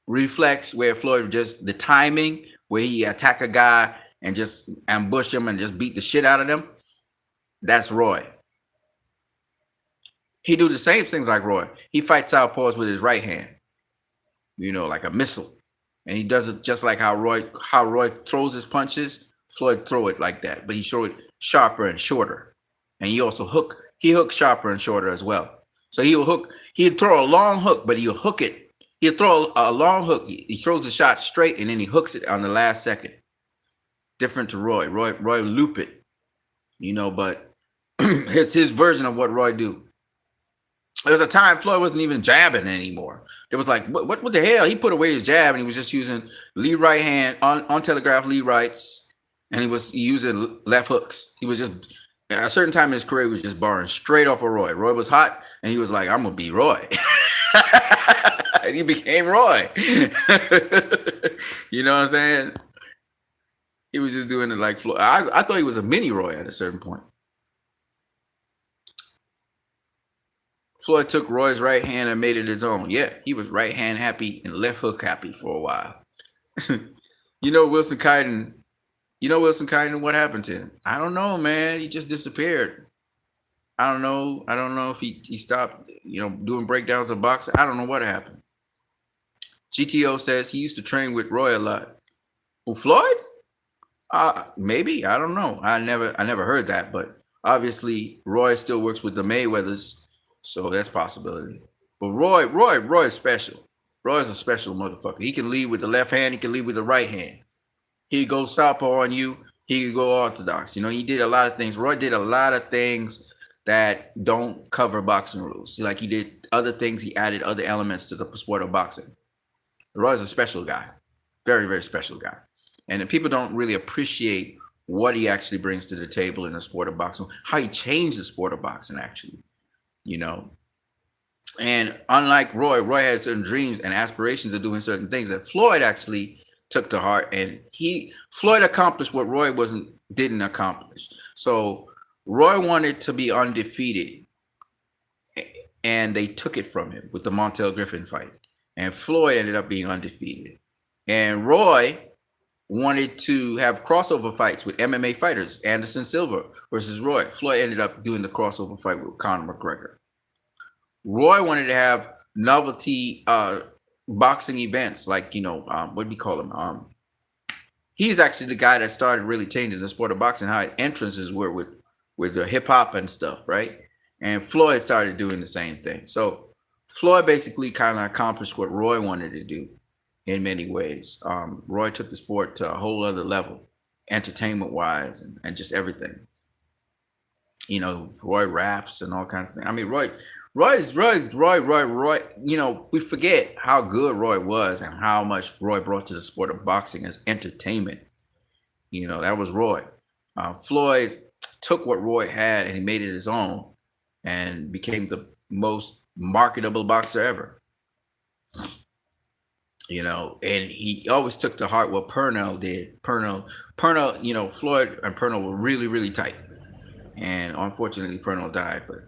reflex where Floyd just the timing where he attack a guy and just ambush him and just beat the shit out of them. That's Roy. He do the same things like Roy. He fights southpaws with his right hand, you know, like a missile. And he does it just like how Roy throws his punches. Floyd throw it like that, but he throw it sharper and shorter. And he also hooks sharper and shorter as well. So he'll throw a long hook, but he'll hook it. He'll throw a long hook. He throws the shot straight and then he hooks it on the last second. Different to Roy. Roy loop it, you know, but it's his version of what Roy do. There was a time Floyd wasn't even jabbing anymore. It was like, what the hell? He put away his jab and he was just using lead right hand on telegraph lead rights, and he was using left hooks. He was just at a certain time in his career, he was just barring straight off of Roy. Roy was hot, and he was like, I'm gonna be Roy. And he became Roy. You know what I'm saying? He was just doing it like Floyd. I thought he was a mini Roy at a certain point. Floyd took Roy's right hand and made it his own. Yeah, he was right hand happy and left hook happy for a while. You know Wilson Kiden. What happened to him? I don't know, man. He just disappeared. I don't know if he stopped, you know, doing breakdowns of boxing. I don't know what happened. GTO says he used to train with Roy a lot. Well, Floyd? Maybe. I don't know. I never heard that, but obviously Roy still works with the Mayweathers. So that's a possibility. But Roy is special. Roy is a special motherfucker. He can lead with the left hand. He can lead with the right hand. He goes southpaw on you. He can go orthodox. You know, he did a lot of things. Roy did a lot of things that don't cover boxing rules. Like he did other things. He added other elements to the sport of boxing. Roy is a special guy. Very, very special guy. And people don't really appreciate what he actually brings to the table in the sport of boxing. How he changed the sport of boxing, actually. You know, and unlike Roy had certain dreams and aspirations of doing certain things that Floyd actually took to heart, and Floyd accomplished what Roy didn't accomplish. So Roy wanted to be undefeated, and they took it from him with the Montel Griffin fight, and Floyd ended up being undefeated. And Roy wanted to have crossover fights with MMA fighters, Anderson Silva versus Roy. Floyd ended up doing the crossover fight with Conor McGregor. Roy wanted to have novelty boxing events, like what do we call them? He's actually the guy that started really changing the sport of boxing, how entrances were with the hip hop and stuff, right? And Floyd started doing the same thing. So Floyd basically kind of accomplished what Roy wanted to do in many ways. Roy took the sport to a whole other level, entertainment wise, and just everything. Roy raps and all kinds of things. I mean, Roy. We forget how good Roy was and how much Roy brought to the sport of boxing as entertainment. That was Roy. Floyd took what Roy had and he made it his own and became the most marketable boxer ever. And he always took to heart what Purnell did. Purnell, Floyd and Purnell were really, really tight. And unfortunately, Purnell died, but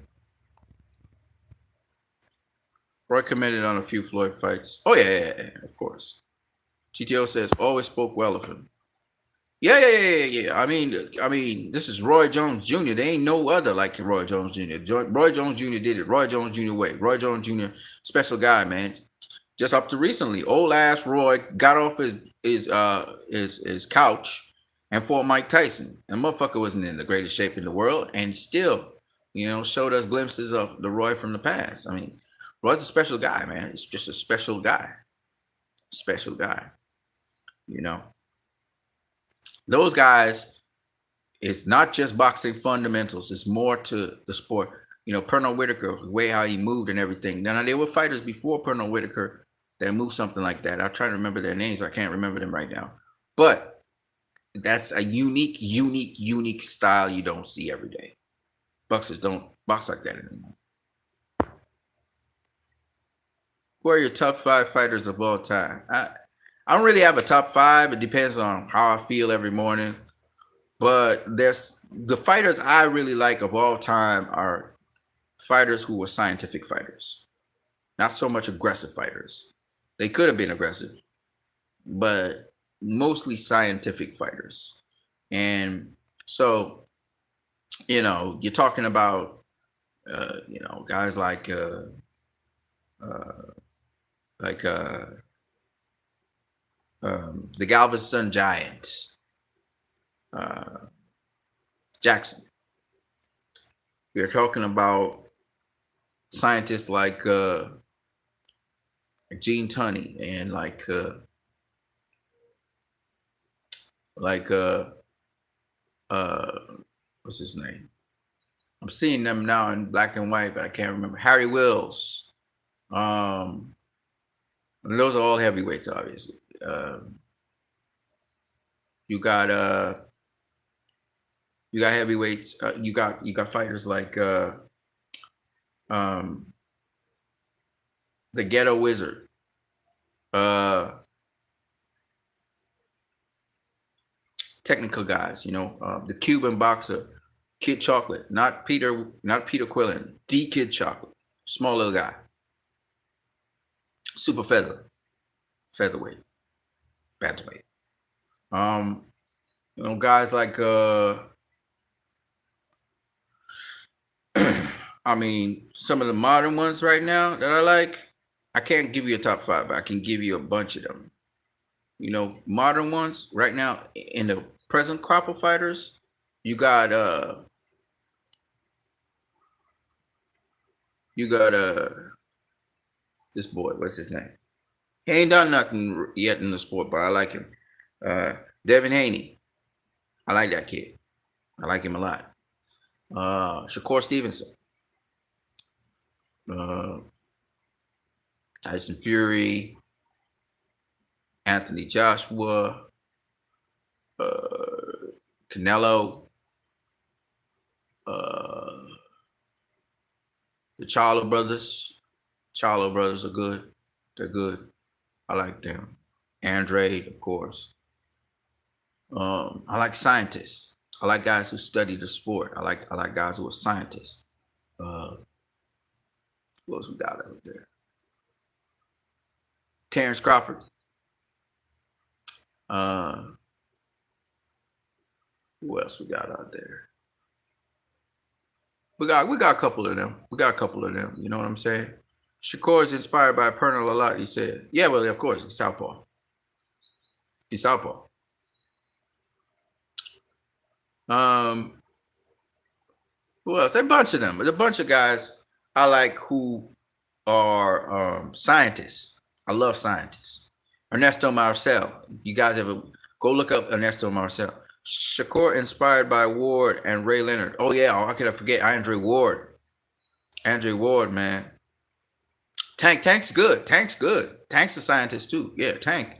Roy commented on a few Floyd fights. Oh, yeah, of course. GTO says, always spoke well of him. Yeah. I mean, this is Roy Jones Jr. There ain't no other like Roy Jones Jr. Roy Jones Jr. did it. Roy Jones Jr. way. Roy Jones Jr. special guy, man. Just up to recently, old ass Roy got off his couch and fought Mike Tyson. And motherfucker wasn't in the greatest shape in the world, and still, showed us glimpses of the Roy from the past. I mean, Roy's a special guy, man. It's just a special guy. Special guy. Those guys, it's not just boxing fundamentals. It's more to the sport. Pernell Whitaker, the way how he moved and everything. Now, there were fighters before Pernell Whitaker that moved something like that. I'm trying to remember their names. I can't remember them right now. But that's a unique style you don't see every day. Boxers don't box like that anymore. Who are your top 5 fighters of all time? I don't really have a top 5. It depends on how I feel every morning. But there's the fighters I really like of all time are fighters who were scientific fighters, not so much aggressive fighters. They could have been aggressive, but mostly scientific fighters. And so, you're talking about, guys like the Galveston Giant, Jackson. We are talking about scientists like Gene Tunney and what's his name? I'm seeing them now in black and white, but I can't remember. Harry Wills. Those are all heavyweights, obviously. You got heavyweights. You got fighters like the Ghetto Wizard. Technical guys, the Cuban boxer, Kid Chocolate, not Peter Quillen, the Kid Chocolate, small little guy, super featherweight, bantamweight. Guys like I mean, some of the modern ones right now that I like, I can't give you a top 5, but I can give you a bunch of them. Modern ones right now in the present crop of fighters, you got this boy, what's his name? He ain't done nothing yet in the sport, but I like him. Devin Haney. I like that kid. I like him a lot. Shakur Stevenson. Tyson Fury. Anthony Joshua. Canelo. The Charlo brothers. Charlo brothers are good. They're good. I like them. Andrade, of course. I like scientists. I like guys who study the sport. I like guys who are scientists. What else we got out there? Terrence Crawford. Who else we got out there? We got a couple of them. You know what I'm saying? Shakur is inspired by Pernell a lot. He said, "Yeah, well, of course, he's southpaw. He's southpaw." Um, who else? A bunch of them. There's a bunch of guys I like who are scientists. I love scientists. Ernesto Marcel. You guys ever go look up Ernesto Marcel? Shakur inspired by Ward and Ray Leonard. Oh yeah, how could I forget Andre Ward? Andre Ward, man. Tank's good. Tank's good. Tank's a scientist too. Yeah, Tank.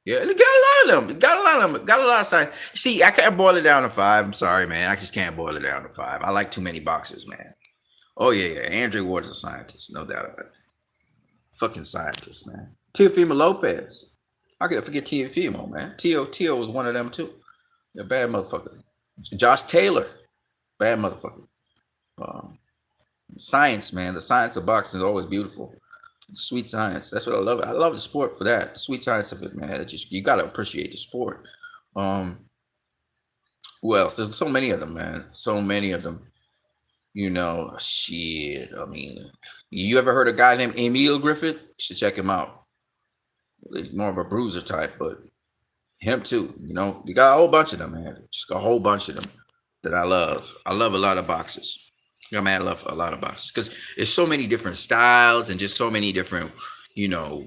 Yeah, got a lot of them. Got a lot of them. Got a lot of science. See, I can't boil it down to five. I'm sorry, man. I just can't boil it down to five. I like too many boxers, man. Oh yeah, yeah. Andre Ward is a scientist, no doubt about it. Fucking scientist, man. Teofimo Lopez. I could forget Teofimo, man. Tio was one of them too. A bad motherfucker. Josh Taylor. Bad motherfucker. Um, Science, man. The science of boxing is always beautiful. Sweet science. That's what I love. I love the sport for that. The sweet science of it, man. It just you gotta appreciate the sport. Um, who else? There's so many of them, man. So many of them. You know, shit. I mean, you ever heard a guy named Emil Griffith? You should check him out. He's more of a bruiser type, but him too. You know, you got a whole bunch of them, man. Just a whole bunch of them that I love. I love a lot of boxers. Yeah, man, I love a lot of boxers because there's so many different styles and just so many different, you know,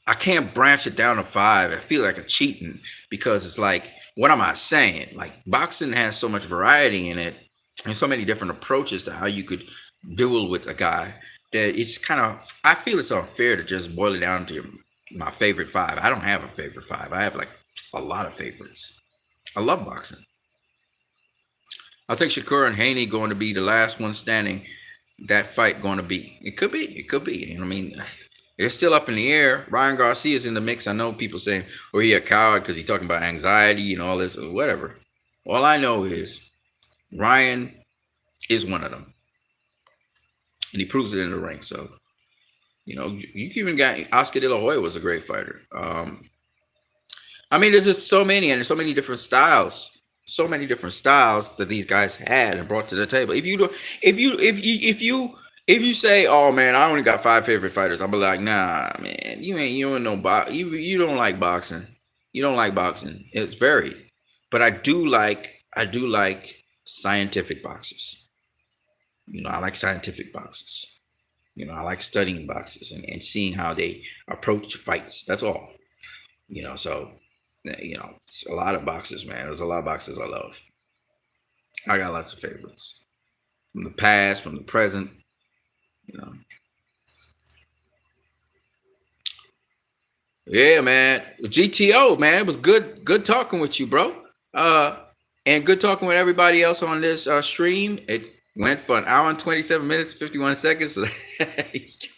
I can't branch it down to five. I feel like a cheating because it's like, what am I saying? Like boxing has so much variety in it and so many different approaches to how you could duel with a guy that it's kind of, I feel it's unfair to just boil it down to my favorite five. I don't have a favorite five. I have like a lot of favorites. I love boxing. I think Shakur and Haney going to be the last one standing. That fight going to be. It could be. It could be. I mean, it's still up in the air. Ryan Garcia's in the mix. I know people saying, "Oh, he a coward because he's talking about anxiety and all this or whatever." All I know is Ryan is one of them, and he proves it in the ring. So, you know, you even got Oscar De La Hoya was a great fighter. I mean, there's just so many, and there's so many different styles, so many different styles that these guys had and brought to the table. If you do, if you say, "Oh man, I only got five favorite fighters," I'm be like, "Nah, man, you don't know you don't like boxing. You don't like boxing. It's varied, but I do like scientific boxers. You know, I like scientific boxers. You know, I like studying boxers and seeing how they approach fights. That's all. You know, so you know, it's a lot of boxers, man. There's a lot of boxers I love. I got lots of favorites from the past, from the present. You know, yeah, man. GTO, man, it was good talking with you, bro. Uh, and good talking with everybody else on this stream. It went for an hour and 27 minutes, 51 seconds. So it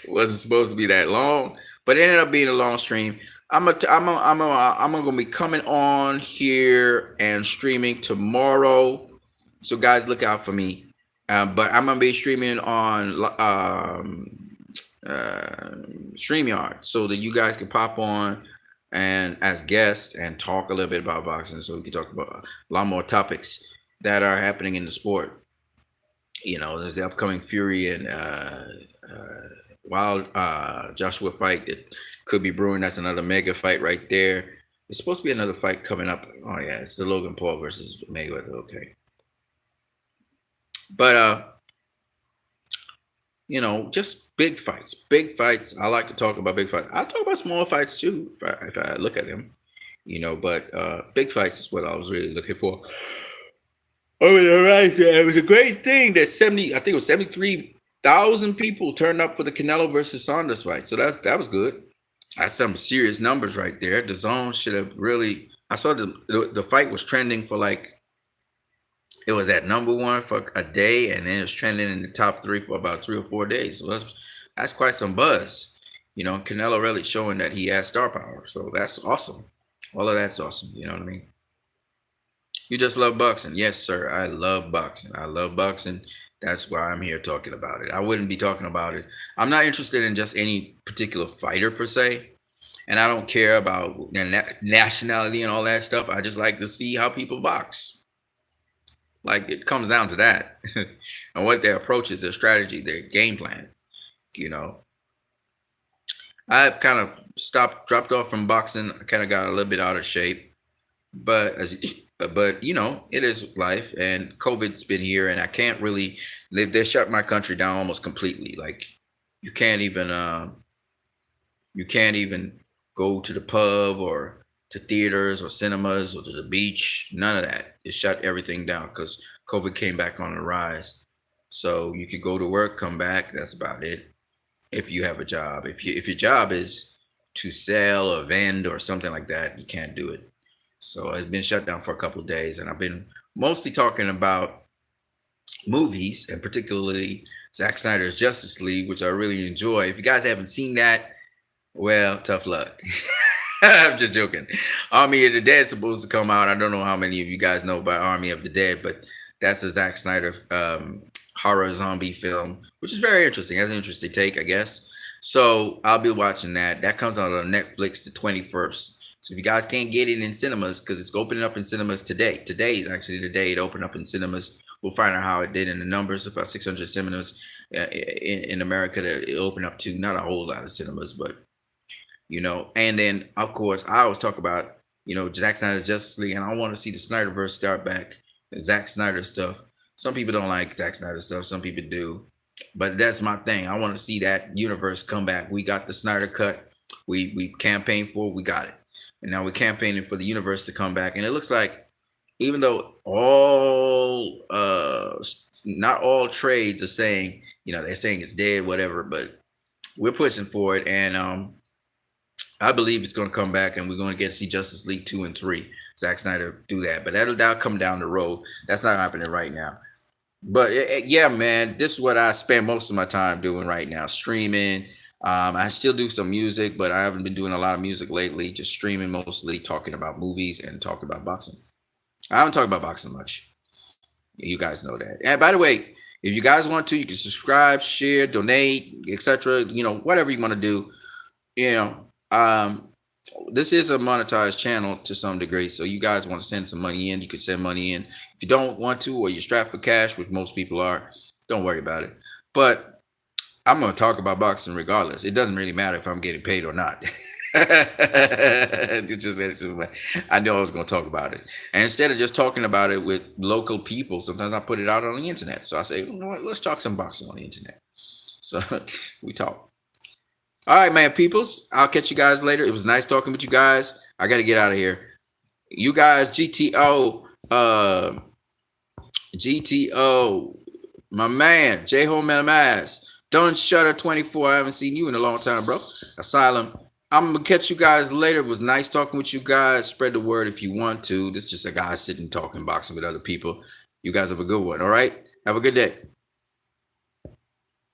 wasn't supposed to be that long, but it ended up being a long stream. I'm gonna be coming on here and streaming tomorrow. So guys, look out for me. But I'm gonna be streaming on StreamYard so that you guys can pop on and as guests and talk a little bit about boxing, so we can talk about a lot more topics that are happening in the sport. You know, there's the upcoming Fury and Wild Joshua fight that could be brewing. That's another mega fight right there. There's supposed to be another fight coming up. Oh yeah, it's the Logan Paul versus Mayweather. Okay, but you know, just big fights. Big fights. I like to talk about big fights. I talk about small fights too, if I look at them. You know, but big fights is what I was really looking for. Oh, all right. So it was a great thing that I think it was 73,000 people turned up for the Canelo versus Saunders fight. So that was good. That's some serious numbers right there. The zone should have really. I saw the fight was trending for like it was at number one for a day, and then it was trending in the top three for about 3 or 4 days. So that's quite some buzz. You know, Canelo really showing that he has star power. So that's awesome. All of that's awesome. You know what I mean? You just love boxing. Yes, sir. I love boxing. I love boxing. That's why I'm here talking about it. I wouldn't be talking about it. I'm not interested in just any particular fighter per se. And I don't care about their nationality and all that stuff. I just like to see how people box. Like it comes down to that. And what their approach is, their strategy, their game plan, you know. I've kind of dropped off from boxing. I kind of got a little bit out of shape, but but it is life, and COVID's been here, and I can't really live. They shut my country down almost completely. Like you can't even you can't even go to the pub or to theaters or cinemas or to the beach. None of that. It shut everything down because COVID came back on the rise. So you could go to work, come back. That's about it. If you have a job, if your job is to sell or vend or something like that, you can't do it. So it's been shut down for a couple of days, and I've been mostly talking about movies, and particularly Zack Snyder's Justice League, which I really enjoy. If you guys haven't seen that, well, tough luck. I'm just joking. Army of the Dead is supposed to come out. I don't know how many of you guys know about Army of the Dead, but that's a Zack Snyder horror zombie film, which is very interesting. That's an interesting take, I guess. So I'll be watching that. That comes out on Netflix the 21st. So if you guys can't get it in cinemas, because it's opening up in cinemas today. Today is actually the day it opened up in cinemas. We'll find out how it did in the numbers. About 600 cinemas in America that it opened up to. Not a whole lot of cinemas, but and then of course I always talk about Zack Snyder's Justice League, and I want to see the Snyderverse start back, the Zack Snyder stuff. Some people don't like Zack Snyder stuff, some people do, but that's my thing. I want to see that universe come back. We got the Snyder cut, we campaigned for it, we got it, and now we're campaigning for the universe to come back. And it looks like, even though all not all trades are saying, they're saying it's dead, whatever, but we're pushing for it. And I believe it's going to come back, and we're going to get to see Justice League 2 and 3. Zack Snyder do that, but that'll come down the road. That's not happening right now. But yeah, man, this is what I spend most of my time doing right now: streaming. I still do some music, but I haven't been doing a lot of music lately. Just streaming mostly, talking about movies and talking about boxing. I haven't talked about boxing much. You guys know that. And by the way, if you guys want to, you can subscribe, share, donate, etc. Whatever you want to do. You know, this is a monetized channel to some degree, so you guys want to send some money in, you can send money in. If you don't want to, or you're strapped for cash, which most people are, don't worry about it. But I'm going to talk about boxing regardless. It doesn't really matter if I'm getting paid or not. I know I was going to talk about it, and instead of just talking about it with local people, sometimes I put it out on the internet. So I say, you know what, let's talk some boxing on the internet. So we talk. All right, man, peoples. I'll catch you guys later. It was nice talking with you guys. I got to get out of here. You guys, GTO, my man, J-Home Mass. Don't Shutter 24. I haven't seen you in a long time, bro. Asylum. I'm going to catch you guys later. It was nice talking with you guys. Spread the word if you want to. This is just a guy sitting talking boxing with other people. You guys have a good one, all right? Have a good day.